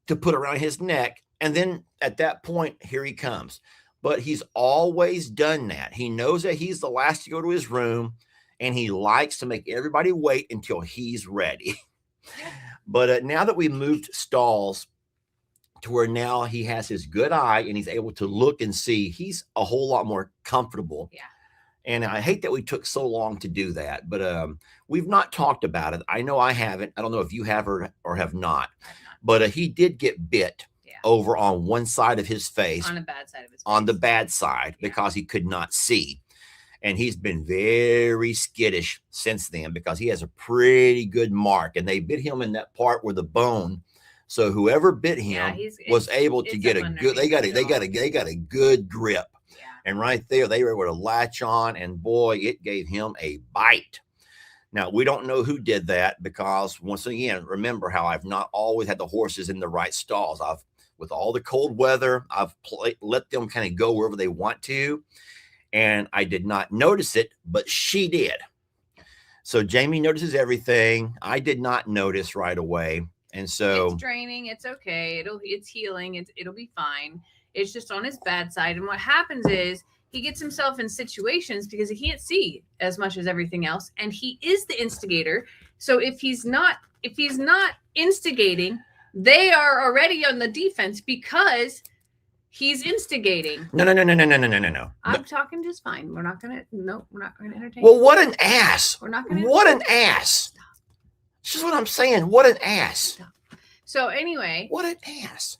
to put around his neck. And then at that point, here he comes. But he's always done that. He knows that he's the last to go to his room. And he likes to make everybody wait until he's ready. But now that we moved stalls to where now he has his good eye and he's able to look and see, he's a whole lot more comfortable. Yeah. And I hate that we took so long to do that, but we've not talked about it. I know I haven't. I don't know if you have or have not. But he did get bit over on one side of his face. On the bad side of his face. On the bad side, because he could not see. And he's been very skittish since then because he has a pretty good mark. And they bit him in that part where the bone. So whoever bit him was able to get a good. They got a good grip. Yeah. And right there, they were able to latch on. And boy, it gave him a bite. Now, we don't know who did that because, once again, remember how I've not always had the horses in the right stalls. With all the cold weather, I've let them kind of go wherever they want to. And I did not notice it, but she did. So Jamie notices everything. I did not notice right away. And so it's draining. It's okay. It's healing. It'll be fine. It's just on his bad side. And what happens is he gets himself in situations because he can't see as much as everything else. And he is the instigator. So if he's not instigating, they are already on the defense because he's instigating. No. I'm talking just fine. We're not gonna entertain. Well, what an ass. We're not gonna. What an ass. Stop. This is what I'm saying. What an ass. Stop. So anyway. What an ass.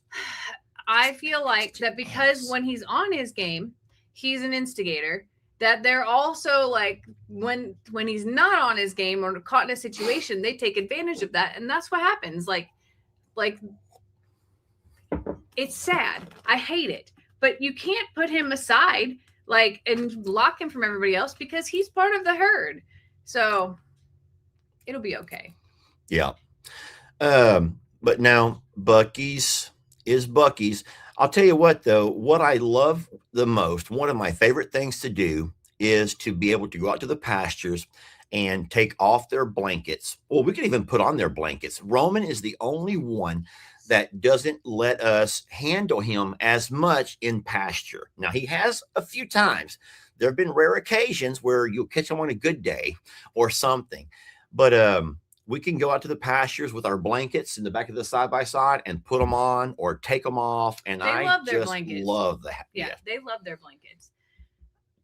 I feel like that because when he's on his game, he's an instigator. That they're also like when he's not on his game or caught in a situation, they take advantage of that. And that's what happens. Like it's sad. I hate it. But you can't put him aside and lock him from everybody else because he's part of the herd. So it'll be okay. Yeah. But now Buc-ee's is Buc-ee's. I'll tell you what, though, what I love the most, one of my favorite things to do is to be able to go out to the pastures and take off their blankets. Well, we can even put on their blankets. Roman is the only one that doesn't let us handle him as much in pasture. Now, he has a few times. There have been rare occasions where you'll catch him on a good day or something. But we can go out to the pastures with our blankets in the back of the side by side and put them on or take them off. And They I love their just blankets. love that. Yeah, they love their blankets.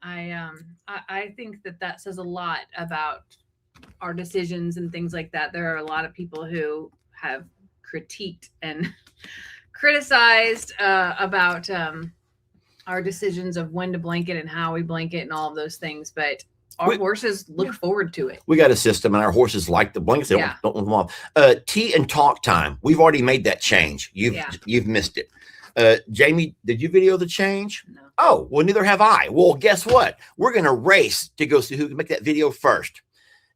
I think that says a lot about our decisions and things like that. There are a lot of people who have critiqued and criticized about our decisions of when to blanket and how we blanket and all of those things, but our horses look forward to it. We got a system, and our horses like the blankets. They don't want them off. Tea and talk time. We've already made that change. You've missed it. Jamie, did you video the change? No. Oh, well, neither have I. Well, guess what? We're going to race to go see who can make that video first.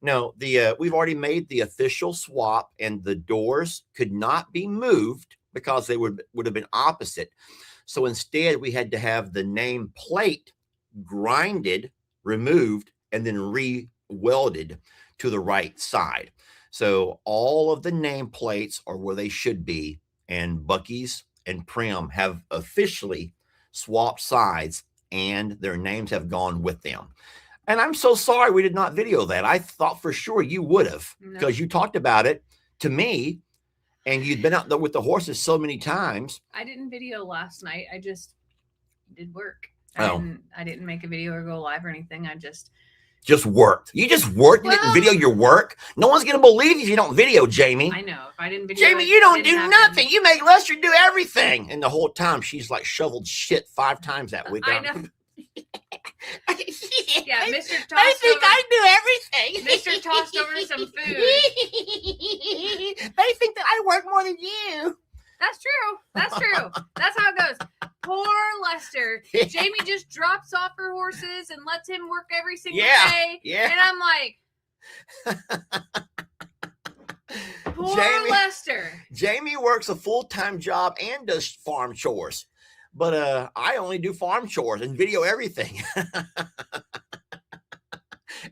No, we've already made the official swap, and the doors could not be moved because they would have been opposite. So instead, we had to have the name plate grinded, removed, and then re-welded to the right side. So all of the name plates are where they should be, and Buc-ee's and Prim have officially swapped sides, and their names have gone with them. And I'm so sorry we did not video that. I thought for sure you would have, because you talked about it to me, and you'd been out there with the horses so many times. I didn't video last night. I just did work. Oh. I didn't make a video or go live or anything. I just worked. You just worked. You didn't video your work. No one's going to believe you if you don't video, Jamie. I know. If I didn't video, Jamie, you don't do nothing. You make Lester do everything. And the whole time she's like shoveled shit 5 times that week. I know. Yeah, Mr. Tossed I think over, I do everything. Mr. Tossed over some food. They think that I work more than you. That's true. That's true. That's how it goes. Poor Lester. Jamie just drops off her horses and lets him work every single day. Yeah. And I'm like, poor Lester. Jamie works a full-time job and does farm chores. But I only do farm chores and video everything.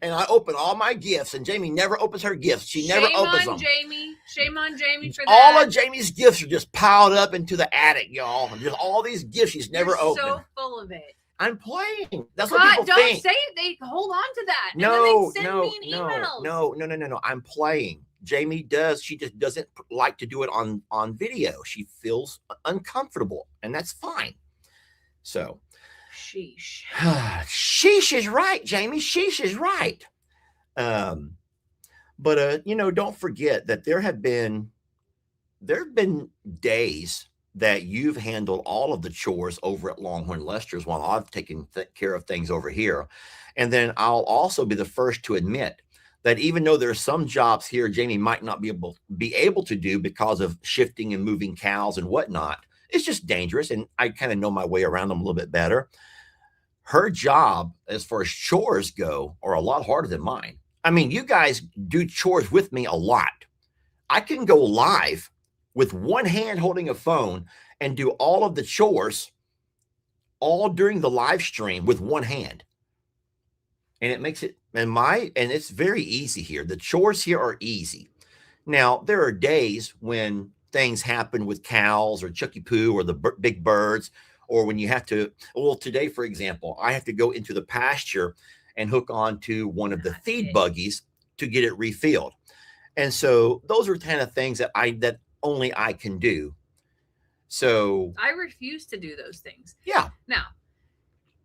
And I open all my gifts, and Jamie never opens her gifts. She never opens them. Shame on Jamie for that. All of Jamie's gifts are just piled up into the attic, y'all. Just all these gifts she's never opened. So full of it. I'm playing. That's what people don't think. say it. They hold on to that. No, and then they send me emails. No. I'm playing. Jamie does. She just doesn't like to do it on video. She feels uncomfortable, and that's fine. So, sheesh. Sheesh is right, Jamie. Sheesh is right. But don't forget that there have been days that you've handled all of the chores over at Longhorn Lester's while I've taken care of things over here. And then I'll also be the first to admit that even though there are some jobs here Jamie might not be able to do because of shifting and moving cows and whatnot, it's just dangerous, and I kind of know my way around them a little bit better. Her job, as far as chores go, are a lot harder than mine. I mean, you guys do chores with me a lot. I can go live with one hand holding a phone and do all of the chores all during the live stream with one hand. And it makes it, and it's very easy here. The chores here are easy. Now, there are days when things happen with cows or Chucky Poo or the big birds, or when you have to, today, for example, I have to go into the pasture and hook on to one of the feed buggies to get it refilled. And so those are kind of things that only I can do. So I refuse to do those things. Yeah. Now,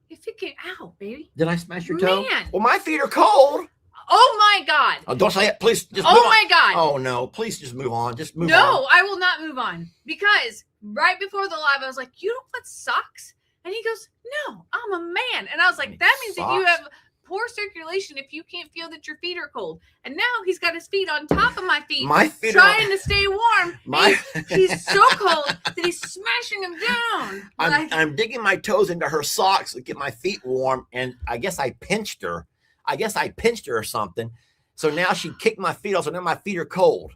if you get out, baby. Did I smash your toe? Man. Well, my feet are cold. Oh my God. Oh, don't say it. Please just move Oh on. my God. Oh no, please just move on. Just move on. No, I will not move on, because right before the live, I was like, you don't put socks? And he goes, no, I'm a man. And I was like, that means that you have poor circulation if you can't feel that your feet are cold. And now he's got his feet on top of my feet, My feet trying to stay warm. My He's so cold that he's smashing them down. I'm digging my toes into her socks to get my feet warm, and I guess I pinched her. Or something. So now she kicked my feet off, so now my feet are cold.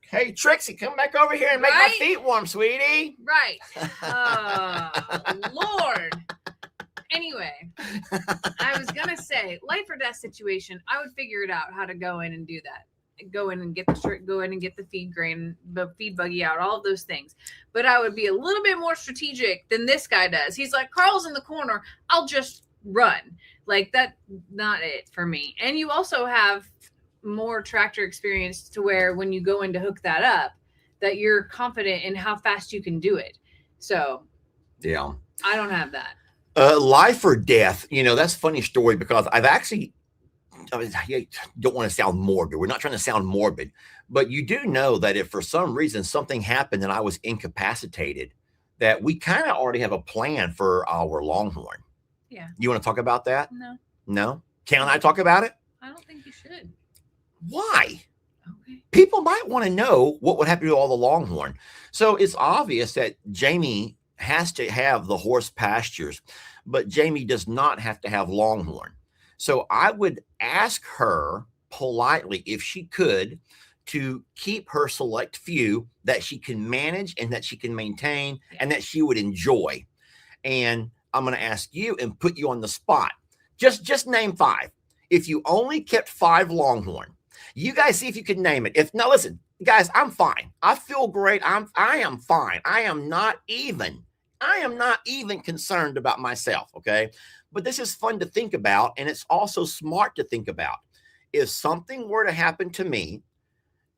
Hey, Trixie, come back over here and make my feet warm, sweetie. Right. Lord. Anyway, I was going to say, life or death situation, I would figure it out how to go in and do that. Go in and get the feed grain, the feed buggy out, all of those things. But I would be a little bit more strategic than this guy does. He's like, Carl's in the corner, I'll just run. Like that, not it for me. And you also have more tractor experience to where when you go in to hook that up, that you're confident in how fast you can do it. So Yeah. I don't have that. Life or death, that's a funny story because I've actually, I don't want to sound morbid. We're not trying to sound morbid, but you do know that if for some reason something happened and I was incapacitated, that we kind of already have a plan for our Longhorn. Yeah. You want to talk about that? No, No? Can I talk about it? I don't think you should. Why? Okay. People might want to know what would happen to all the Longhorn. So it's obvious that Jamie has to have the horse pastures, but Jamie does not have to have Longhorn. So I would ask her politely if she could to keep her select few that she can manage and that she can maintain and that she would enjoy. And I'm going to ask you and put you on the spot. Just name 5. If you only kept 5 Longhorn, you guys see if you can name it. If no, listen, guys, I'm fine. I feel great. I am fine. I am not even concerned about myself. Okay. But this is fun to think about. And it's also smart to think about. If something were to happen to me,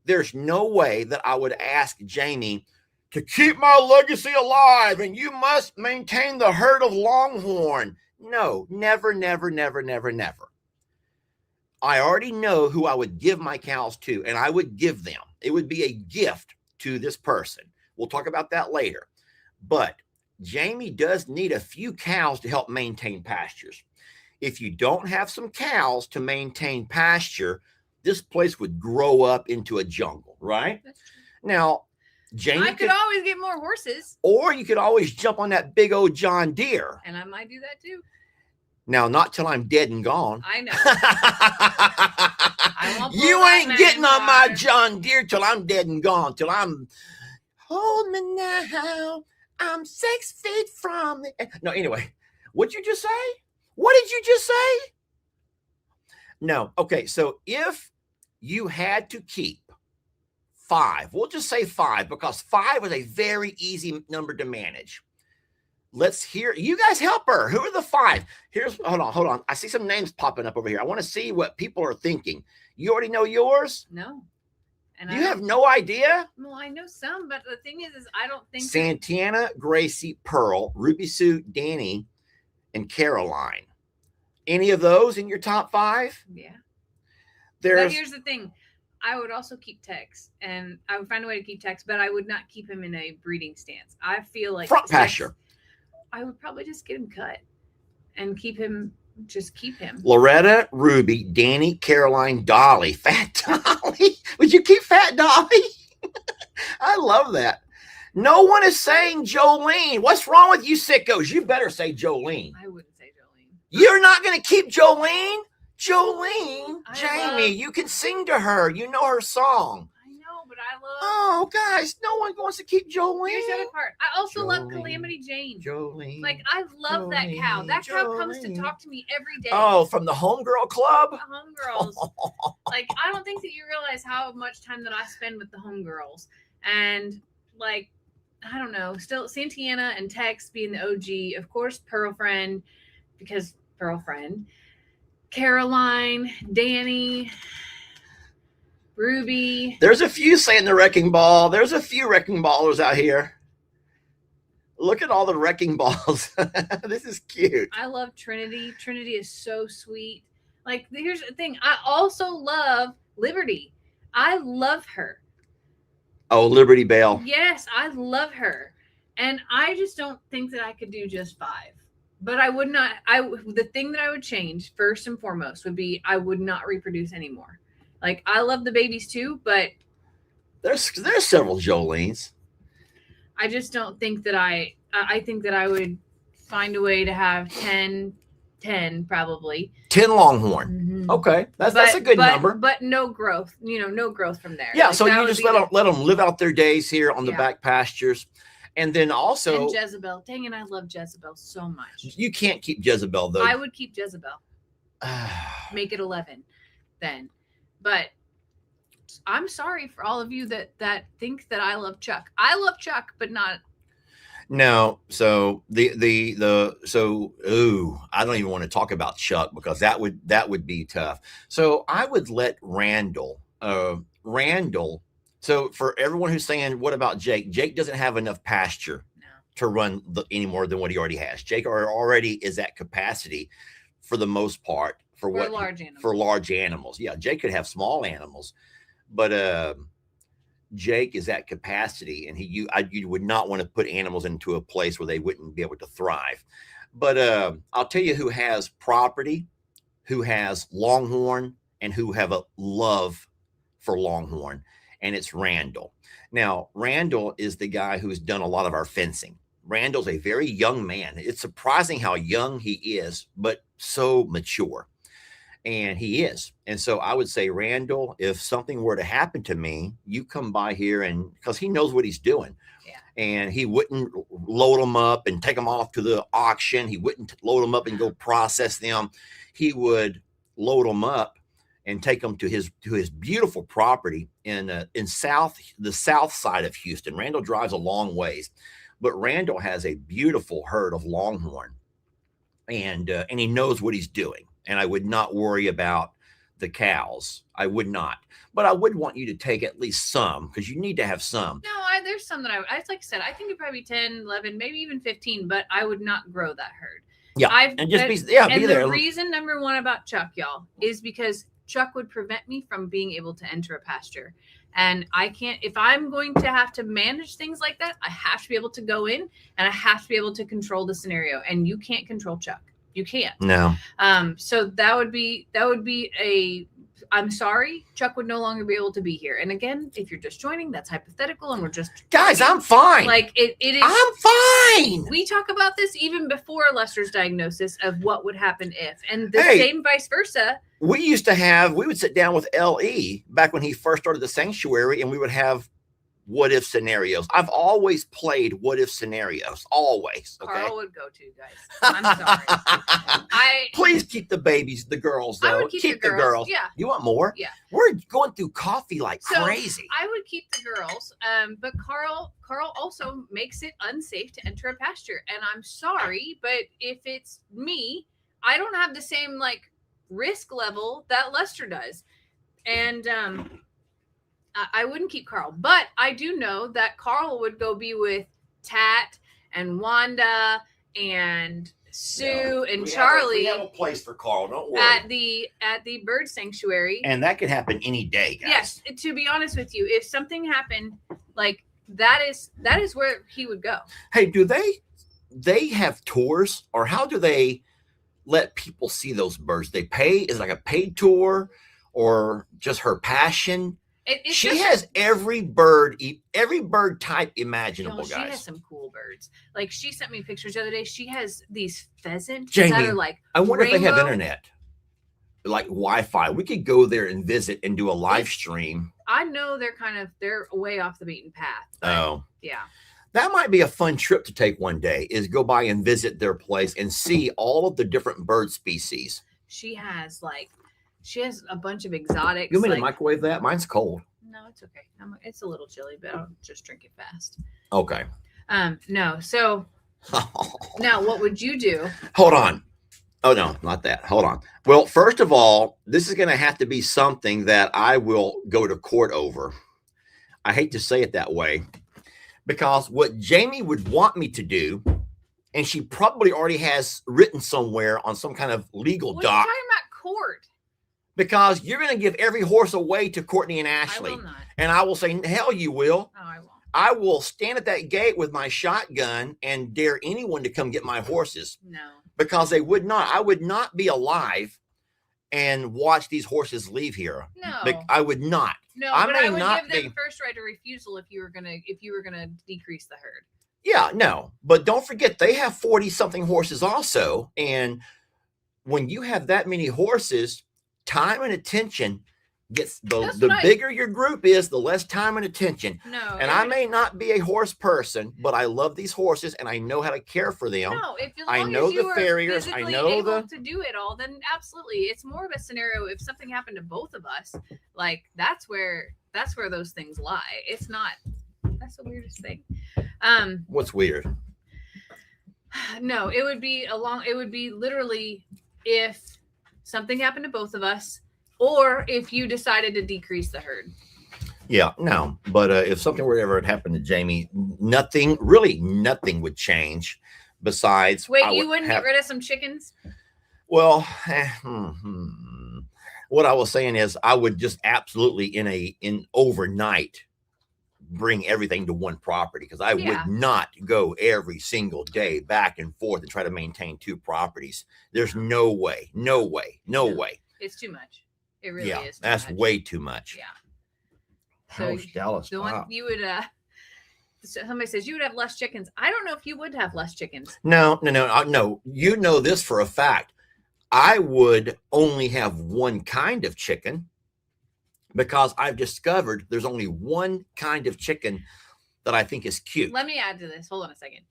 there's no way that I would ask Jamie to keep my legacy alive and you must maintain the herd of Longhorn. No, never, never, never, never, never. I already know who I would give my cows to, and I would give them. It would be a gift to this person. We'll talk about that later. But Jamie does need a few cows to help maintain pastures. If you don't have some cows to maintain pasture, this place would grow up into a jungle, right? Now, Jamie I could always get more horses. Or you could always jump on that big old John Deere. And I might do that too. Now, not till I'm dead and gone. I know. I won't You pull that ain't getting on my anymore. John Deere till I'm dead and gone. Till I'm, hold me now. I'm 6 feet from the. No, anyway, what'd you just say? What did you just say? No. Okay. So if you had to keep 5, we'll just say 5 because 5 is a very easy number to manage. Let's hear you guys help her. Who are the 5? Hold on. I see some names popping up over here. I want to see what people are thinking. You already know yours? No. And You have no idea? Well, I know some, but the thing is I don't think Santana, Gracie, Pearl, Ruby Sue, Danny, and Caroline. Any of those in your top 5? Yeah. There's But here's the thing. I would also keep Tex, and I would find a way to keep Tex, but I would not keep him in a breeding stance. I feel like front Tex- pasture. I would probably just get him cut and keep him. Loretta, Ruby, Danny, Caroline, Dolly. Fat Dolly. Would you keep Fat Dolly? I love that. No one is saying Jolene. What's wrong with you sickos? You better say Jolene. I wouldn't say Jolene. You're not going to keep Jolene? Jolene, I Jamie, love- you can sing to her. You know her song. I know, but I love. Oh, guys, no one wants to keep Jolene. Here's the other part. I also love Jolene. Calamity Jane. Jolene. Like I love that cow. That cow comes to Jolene. talk to me every day. Oh, from the Homegirl Club? The homegirls. Like I don't think that you realize how much time that I spend with the homegirls. And like, I don't know, still Santana and Tex being the OG, of course, Pearl Friend, because Pearl Friend, Caroline, Danny, Ruby. There's a few saying the Wrecking Ball. There's a few Wrecking Ballers out here. Look at all the Wrecking Balls. This is cute. I love Trinity. Trinity is so sweet. Like, here's the thing. I also love Liberty. I love her. Oh, Liberty Bell. Yes, I love her. And I just don't think that I could do just 5. But I would not. The thing that I would change first and foremost would be I would not reproduce anymore. Like I love the babies too, but There's several Jolenes. I just don't think that I think that I would find a way to have 10 probably. 10 Longhorn. Mm-hmm. Okay, that's a good number. But no growth. No growth from there. Yeah, Like, so that you would just be let them live out their days here on the Yeah. back pastures, and then also and Jezebel. Dang it, I love Jezebel so much. you can't keep Jezebel though. I would keep Jezebel. Make it 11 then. But I'm sorry for all of you that think that I love Chuck. I love Chuck, but not. No, so ooh, I don't even want to talk about Chuck because that would be tough. So I would let Randall. So for everyone who's saying, what about Jake? Jake doesn't have enough pasture No. to run any more than what he already has. Jake already is at capacity for the most part for For what large animals. for large animals. Yeah, Jake could have small animals, but Jake is at capacity, and you would not want to put animals into a place where they wouldn't be able to thrive. But I'll tell you who has property, who has Longhorn, and who have a love for Longhorn, and it's Randall. Now, Randall is the guy who's done a lot of our fencing. Randall's a very young man. It's surprising how young he is, but so mature. And he is. And so I would say, Randall, if something were to happen to me, you come by here, and because he knows what he's doing. Yeah. And he wouldn't load them up and take them off to the auction. He wouldn't load them up and go process them. He would load them up and take them to his beautiful property in the south side of Houston. Randall drives a long ways, but Randall has a beautiful herd of Longhorn, and he knows what he's doing. And I would not worry about the cows. I would not. But I would want you to take at least some, because you need to have some. No, there's some that like I said, I think it'd probably be 10, 11, maybe even 15, but I would not grow that herd. Yeah. And be there. The reason number one about Chuck, y'all, is because Chuck would prevent me from being able to enter a pasture. And I can't, if I'm going to have to manage things like that, I have to be able to go in and I have to be able to control the scenario. And you can't control Chuck. You can't. No. So that would be I'm sorry, Chuck would no longer be able to be here. And again, if you're just joining, that's hypothetical, and we're just guys, I'm fine. Like it is. I'm fine. We talk about this even before Lester's diagnosis of what would happen if, and the same vice versa. We would sit down with LE back when he first started the sanctuary, and we would have what if scenarios. I've always played what if scenarios. Always. Okay? Carl would go to, guys. I'm sorry. Please keep the babies, the girls, though. I would keep the girls. Yeah. You want more? Yeah. We're going through coffee like crazy. I would keep the girls. But Carl also makes it unsafe to enter a pasture. And I'm sorry, but if it's me, I don't have the same risk level that Lester does. And I wouldn't keep Carl, but I do know that Carl would go be with Tat and Wanda and Sue and Charlie. We have a place for Carl. Don't worry. At the bird sanctuary, and that could happen any day, guys. Yes, to be honest with you, if something happened, that is where he would go. Hey, do they have tours, or how do they let people see those birds? They pay? Is it like a paid tour, or just her passion? She has every bird type imaginable, guys. She has some cool birds. Like, she sent me pictures the other day. She has these pheasants Jamie, that are like I wonder rainbow. if they have internet, like Wi-Fi. We could go there and visit and do a live stream. I know they're way off the beaten path. Oh, yeah. That might be a fun trip to take one day, is go by and visit their place and see all of the different bird species. She has a bunch of exotics. You want me to microwave that? Mine's cold. No, it's okay. It's a little chilly, but I'll just drink it fast. Okay. No. So now what would you do? Hold on. Oh, no, not that. Hold on. Well, first of all, this is going to have to be something that I will go to court over. I hate to say it that way, because what Jamie would want me to do, and she probably already has written somewhere on some kind of legal What doc. are you talking about court? Because you're going to give every horse away to Courtney and Ashley. I will not. And I will say, hell, you will. Oh, I won't. I will stand at that gate with my shotgun and dare anyone to come get my horses. No. Because they would not. I would not be alive and watch these horses leave here. No. I would not. No, I but may I would not give them first right of refusal if you were gonna decrease the herd. Yeah, no. But don't forget, they have 40-something horses also. And when you have that many horses, time and attention gets the bigger your group is, the less time and attention. No. And I may not be a horse person, but I love these horses and I know how to care for them. No, I know the farriers. I know to do it all. Then absolutely, it's more of a scenario. If something happened to both of us, that's where those things lie. It's not. That's the weirdest thing. What's weird? No, it would be it would be literally if something happened to both of us, or if you decided to decrease the herd. Yeah, no. But if something were ever to happen to Jamie, nothing, really nothing would change besides. Wait, I you would wouldn't have, get rid of some chickens? well, what I was saying is I would just absolutely in overnight bring everything to one property, because I Yeah. would not go every single day back and forth and try to maintain two properties. There's no way, no way, no No. way. It's too much. It really Yeah, is. Too that's much. way too much. Yeah. Ouch, So Dallas, the one stop. you would somebody says you would have less chickens. I don't know if you would have less chickens. No. You know this for a fact. I would only have one kind of chicken, because I've discovered there's only one kind of chicken that I think is cute. Let me add to this. Hold on a second.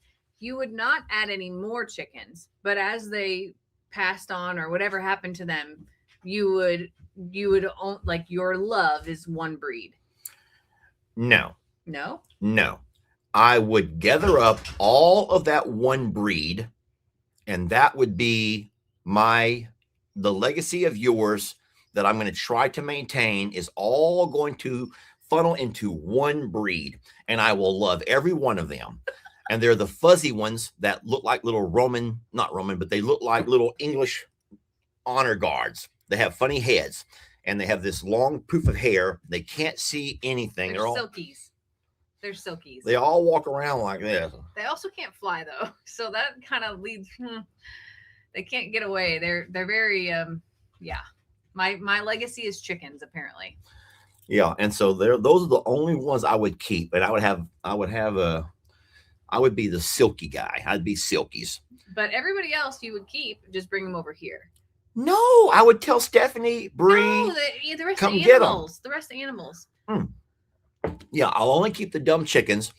You would not add any more chickens, but as they passed on or whatever happened to them, you would own, like, your love is one breed. No. No? I would gather up all of that one breed, and that would be the legacy of yours that I'm going to try to maintain is all going to funnel into one breed, and I will love every one of them. And they're the fuzzy ones that look like little not Roman, but they look like little English honor guards. They have funny heads, and they have this long poof of hair. They can't see anything. They're silkies. They're silkies. They all walk around like this. They also can't fly though, so that kind of leads. They can't get away. They're very yeah. My legacy is chickens, apparently. Yeah, and so those are the only ones I would keep, and I would be the silky guy. I'd be silkies. But everybody else you would keep, just bring them over here. No, I would tell Stephanie, Bree. No, the rest come of the get 'em. animals. The rest of the animals. Yeah, I'll only keep the dumb chickens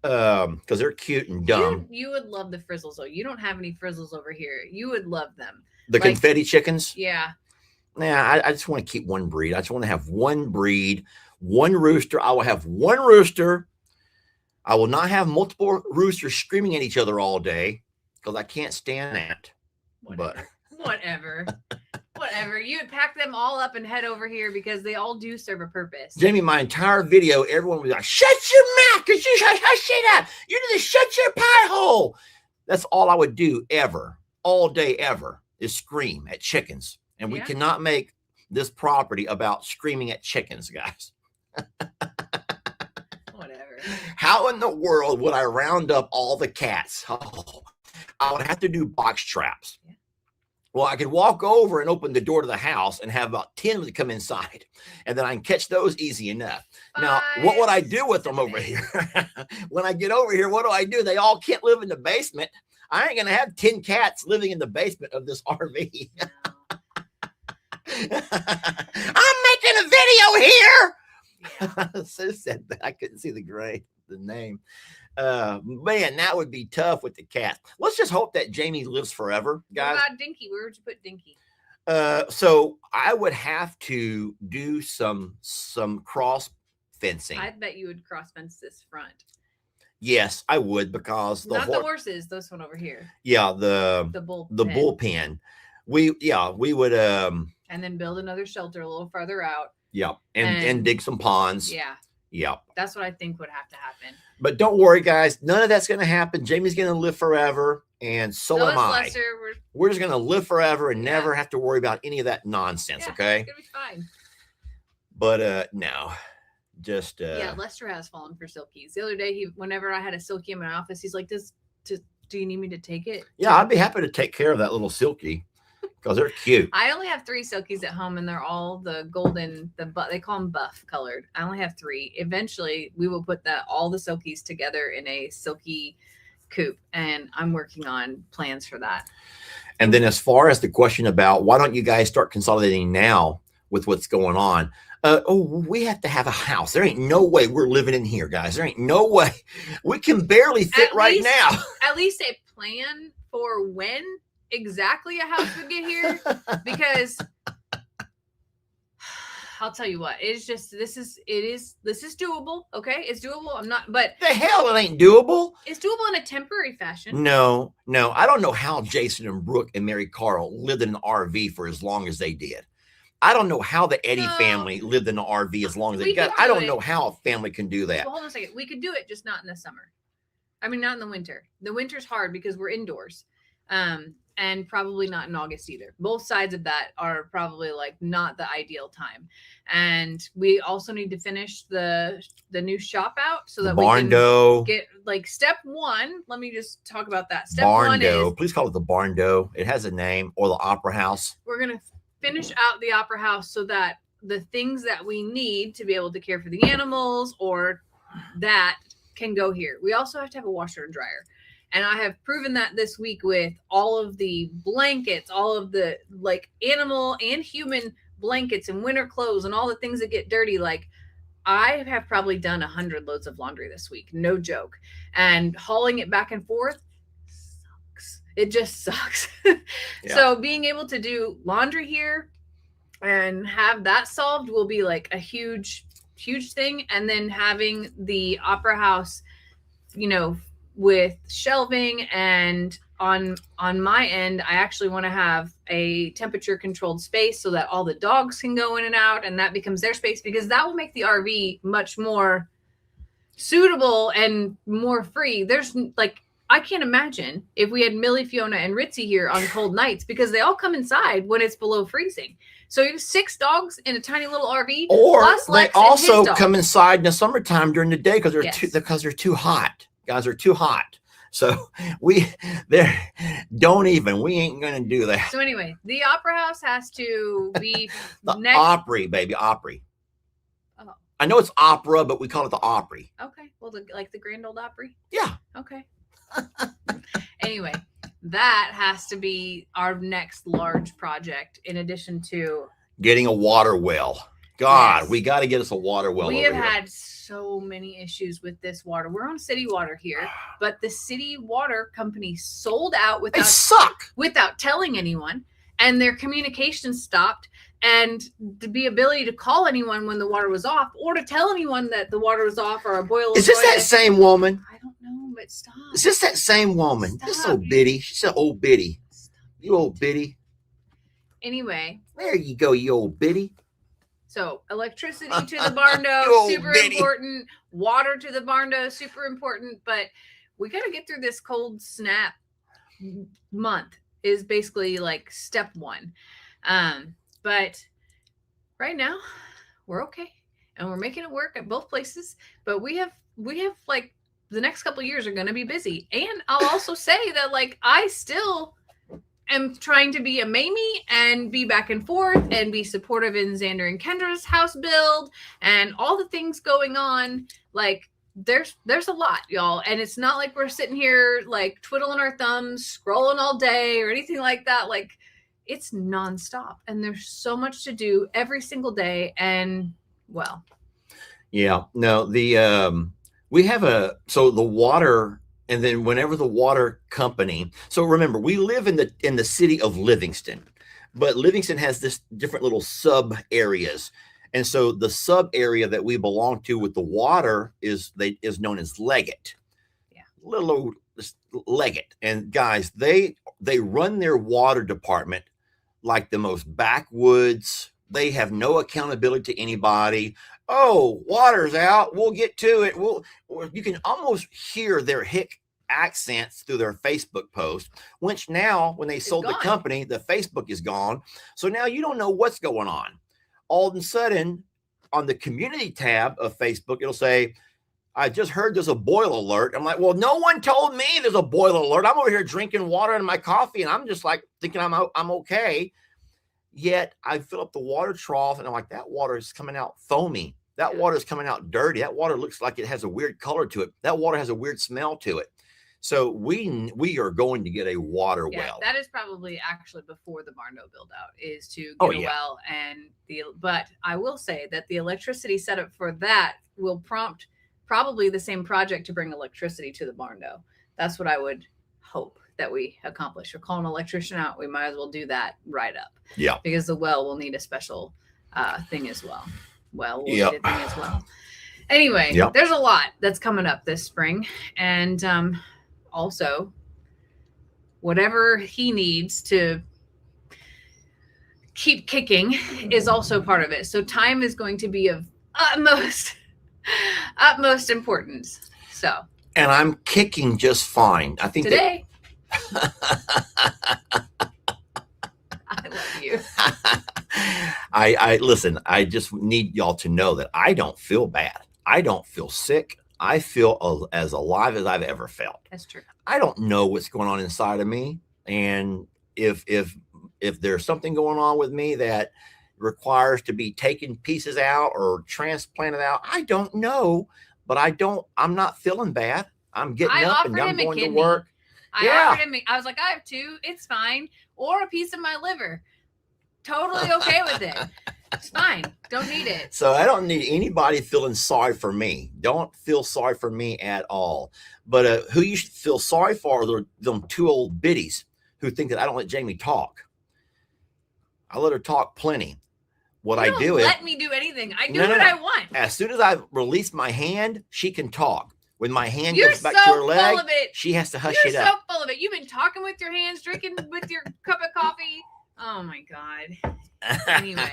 because they're cute and dumb. You would love the frizzles though. You don't have any frizzles over here. You would love them. The like- confetti chickens. Yeah. Nah, I just want to keep one breed. I just want to have one breed, one rooster. I will have one rooster. I will not have multiple roosters screaming at each other all day, because I can't stand that. But Whatever. Whatever. You would pack them all up and head over here because they all do serve a purpose. Jamie, my entire video, everyone was like, "Shut your mouth, because you shut up. You need to shut your pie hole." That's all I would do ever, all day ever, is scream at chickens. And we Yeah. cannot make this property about screaming at chickens, guys. Whatever. How in the world would I round up all the cats? Oh, I would have to do box traps. Yeah. Well, I could walk over and open the door to the house and have about 10 of them come inside, and then I can catch those easy enough. Now, what would I do with them over here? When I get over here, what do? They all can't live in the basement. I ain't going to have 10 cats living in the basement of this RV. No. I'm making a video here. Yeah. So said that I couldn't see the name. Man, that would be tough with the cat. Let's just hope that Jamie lives forever, guys. What about Dinky? Where would you put Dinky? So I would have to do some cross fencing. I bet you would cross fence this front. Yes, I would, because Not the horses. This one over here. yeah, the The bullpen. We would And then build another shelter a little farther out. yeah, and dig some ponds. Yeah. Yeah. That's what I think would have to happen. But don't worry, guys. None of that's going to happen. Jamie's going to live forever, and so am is I. Lester. We're just going to live forever and Yeah. never have to worry about any of that nonsense, Yeah, okay? It's gonna be fine. But no, just Yeah, Lester has fallen for silkies. The other day, whenever I had a silky in my office, he's like, do you need me to take it? yeah, I'd be happy to take care of that little silky, because they're cute. I only have 3 silkies at home, and they're all the golden, they call them buff colored. I only have 3. Eventually, we will put all the silkies together in a silky coop, and I'm working on plans for that. And then as far as the question about why don't you guys start consolidating now with what's going on? We have to have a house. There ain't no way we're living in here, guys. There ain't no way. We can barely fit At right least- now. At least a plan for when exactly a house would get here, because I'll tell you what. It's just this is doable. Okay, it's doable. I'm not, but The hell, it ain't doable. it's doable in a temporary fashion. No. I don't know how Jason and Brooke and Mary Carl lived in an RV for as long as they did. I don't know how the Eddie No. family lived in an RV as long as they We got. could I do don't it. know how a family can do that. Well, hold on a second. We could do it, just not in the summer. I mean, not in the winter. The winter's hard because we're indoors, and probably not in August either. Both sides of that are probably like not the ideal time. And we also need to finish the new shop out so that we can Barndo. get like step one. Let me just talk about that. Step one Barndo. is Please call it the Barndo. It has a name, or the Opera House. we're gonna finish out the opera house so that the things that we need to be able to care for the animals or that can go here. We also have to have a washer and dryer. And I have proven that this week with all of the blankets, all of the like animal and human blankets and winter clothes and all the things that get dirty. Like I have probably done 100 loads of laundry this week. No joke. And hauling it back and forth sucks. It just sucks. Yeah. So being able to do laundry here and have that solved will be like a huge thing. And then having the opera house, with shelving, and on my end, I actually want to have a temperature controlled space so that all the dogs can go in and out, and that becomes their space, because that will make the RV much more suitable and more free. There's like, I can't imagine if we had Millie, Fiona, and Ritzy here on cold nights, because they all come inside when it's below freezing. So you have 6 dogs in a tiny little RV, Or plus they Lex and also his dog. come inside in the summertime during the day because they're Yes. they're too hot. Guys are too hot. So we ain't gonna do that. So anyway, the opera house has to be The next. Opry, baby, Opry. Oh. I know it's opera, but we call it the Opry. Okay, well, like the Grand Old Opry. Yeah. Okay. Anyway, that has to be our next large project, in addition to Getting a water well. God, Yes. we got to get us a water well. we over have here. had so many issues with this water. We're on city water here, but the city water company sold out They without suck. telling anyone, and their communication stopped, and the ability to call anyone when the water was off, or to tell anyone that the water was off or a boil Is this that same woman? I don't know, but stop. Is this that same woman? This Stop. old biddy. She's an old biddy. You old biddy. Anyway, There you go, you old biddy. so electricity to the Barndo, You old super biddy. important. Water to the Barndo, super important. But we got to get through this cold snap month is basically like step one. But right now we're okay, and we're making it work at both places. But we have like the next couple of years are going to be busy. And I'll also say that like I still am trying to be a Mamie and be back and forth and be supportive in Xander and Kendra's house build and all the things going on. Like there's a lot, y'all. And it's not like we're sitting here like twiddling our thumbs, scrolling all day or anything like that. Like it's nonstop. And there's so much to do every single day. And well, Yeah. No, we have the water. And then whenever the water company, so remember, we live in the city of Livingston, but Livingston has this different little sub areas. And so the sub area that we belong to with the water is known as Leggett. Yeah. Little old Leggett. And guys, they run their water department like the most backwoods. They have no accountability to anybody. Oh, water's out. We'll get to it. You can almost hear their hick accents through their Facebook post, which now when they sold the gone. company, the Facebook is gone. So now you don't know what's going on. All of a sudden, on the community tab of Facebook, it'll say, I just heard there's a boil alert. I'm like, well, no one told me there's a boil alert. I'm over here drinking water in my coffee, and I'm just like thinking I'm okay. Yet I fill up the water trough, and I'm like, that water is coming out foamy. That water is coming out dirty. That water looks like it has a weird color to it. That water has a weird smell to it. So we are going to get a water well. that is probably actually before the Barndo build out is to get Oh, a yeah. well. And but I will say that the electricity setup for that will prompt probably the same project to bring electricity to the Barndo. That's what I would hope that we accomplish. Or call an electrician out. We might as well do that right up. Yeah. Because the well will need a special thing as well. We'll Yep. need a thing as well. Anyway, Yep. there's a lot that's coming up this spring, and also whatever he needs to keep kicking is also part of it. So time is going to be of utmost importance. So And I'm kicking just fine. I think today, I love you. I listen, I just need y'all to know that I don't feel bad. I don't feel sick. I feel as alive as I've ever felt. That's true. I don't know what's going on inside of me. And if there's something going on with me that requires to be taken pieces out or transplanted out, I don't know, but I'm not feeling bad. I'm getting I up and offered I'm him a going to kidney. work. I Yeah. offered him. I was like, I have 2. It's fine. Or a piece of my liver. Totally okay with it. It's fine. Don't need it. So I don't need anybody feeling sorry for me. Don't feel sorry for me at all. But who you should feel sorry for are them 2 old biddies who think that I don't let Jamie talk. I let her talk plenty. What You I don't do is, let me do anything. I do No, no, what no. I want. as soon as I release my hand, she can talk. When my hand You're goes back so to her leg, full of it. she has to hush You're it so up. full of it. You've been talking with your hands, drinking with your cup of coffee. Oh my God. Anyway,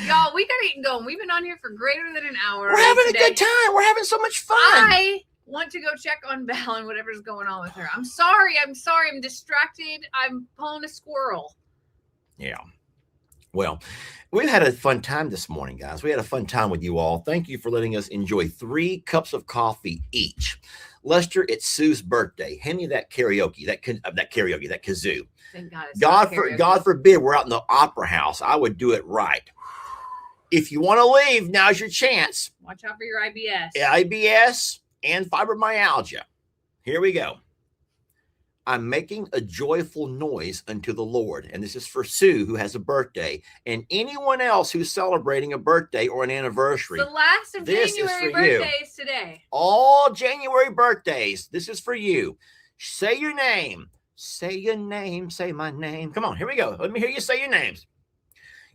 y'all, we gotta get going. We've been on here for greater than an hour. We're having today. a good time. We're having so much fun. I want to go check on Val and whatever's going on with her. I'm sorry. I'm distracted. I'm pulling a squirrel. Yeah. Well, we've had a fun time this morning, guys. We had a fun time with you all. Thank you for letting us enjoy 3 cups of coffee each. Lester, it's Sue's birthday. Hand me that karaoke, that kazoo. Thank God. It's not karaoke. God forbid we're out in the opera house. I would do it right. If you want to leave, now's your chance. Watch out for your IBS. IBS and fibromyalgia. Here we go. I'm making a joyful noise unto the Lord. And this is for Sue, who has a birthday, and anyone else who's celebrating a birthday or an anniversary. The last of This is January for you. birthdays today. All January birthdays. This is for you. Say your name. Say your name. Say my name. Come on, here we go. Let me hear you say your names.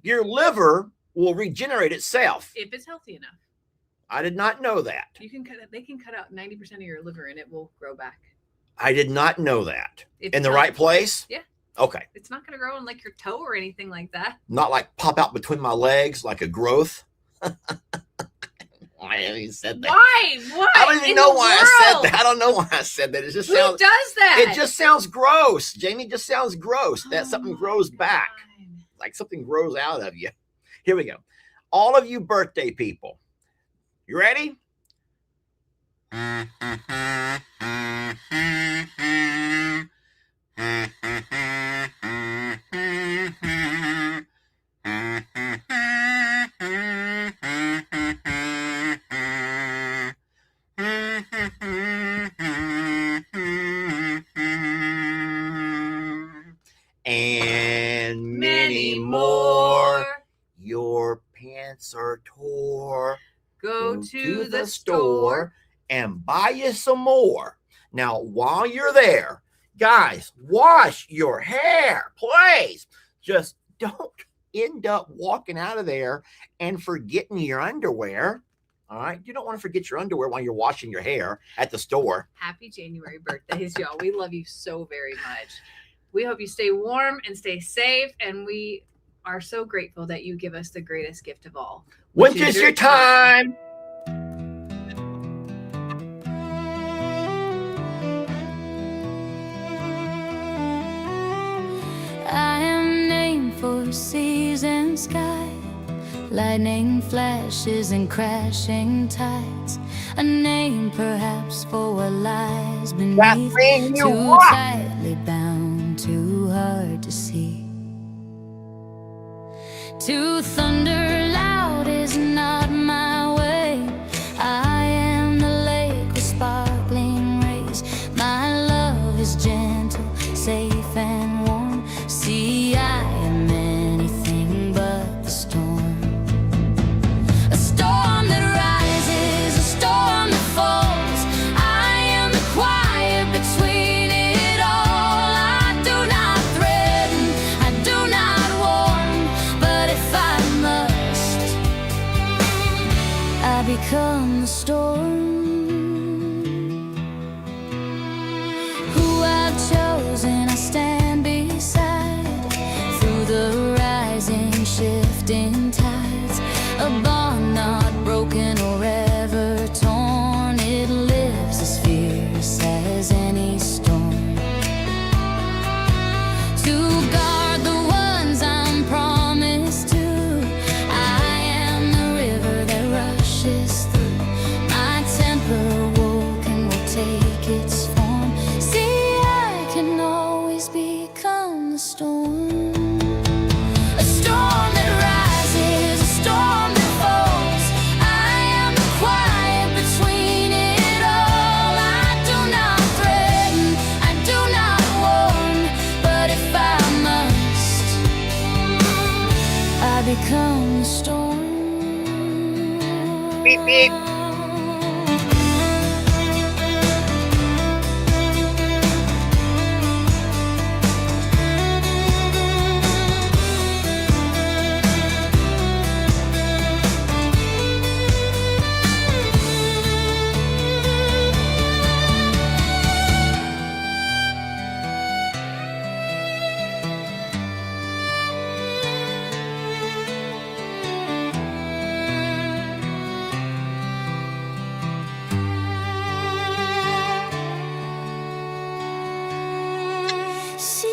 Your liver will regenerate itself. If it's healthy enough. I did not know that. They can cut out 90% of your liver and it will grow back. I did not know that. If In the it's right healthy. place? Yeah. Okay. It's not going to grow in like your toe or anything like that. Not like pop out between my legs like a growth. Why have you said that? Why? What? I don't even in know the why I said world? that. I don't know why I said that. It just Who sounds does that? it just sounds gross. Jamie, just sounds gross. That Oh something my grows back. God. Like something grows out of you. Here we go. All of you birthday people. You ready? And many more. Your pants are tore. Go to the store. And buy you some more. Now, while you're there, guys, wash your hair, please. Just don't end up walking out of there and forgetting your underwear. All right. You don't want to forget your underwear while you're washing your hair at the store. Happy January birthdays, y'all. We love you so very much. We hope you stay warm and stay safe. And we are so grateful that you give us the greatest gift of all. which Winter's your time. I am named for seas and sky, lightning flashes and crashing tides. A name perhaps for what lies beneath, thing you too rock. tightly bound, too hard to see. To thunder loud is not my way. I am the lake with sparkling rays. My love is gentle, safe and warm. See, I am anything but the storm. A storm that rises, a storm that falls. I am the quiet between it all. I do not threaten, I do not warn, but if I must, beep, beep. She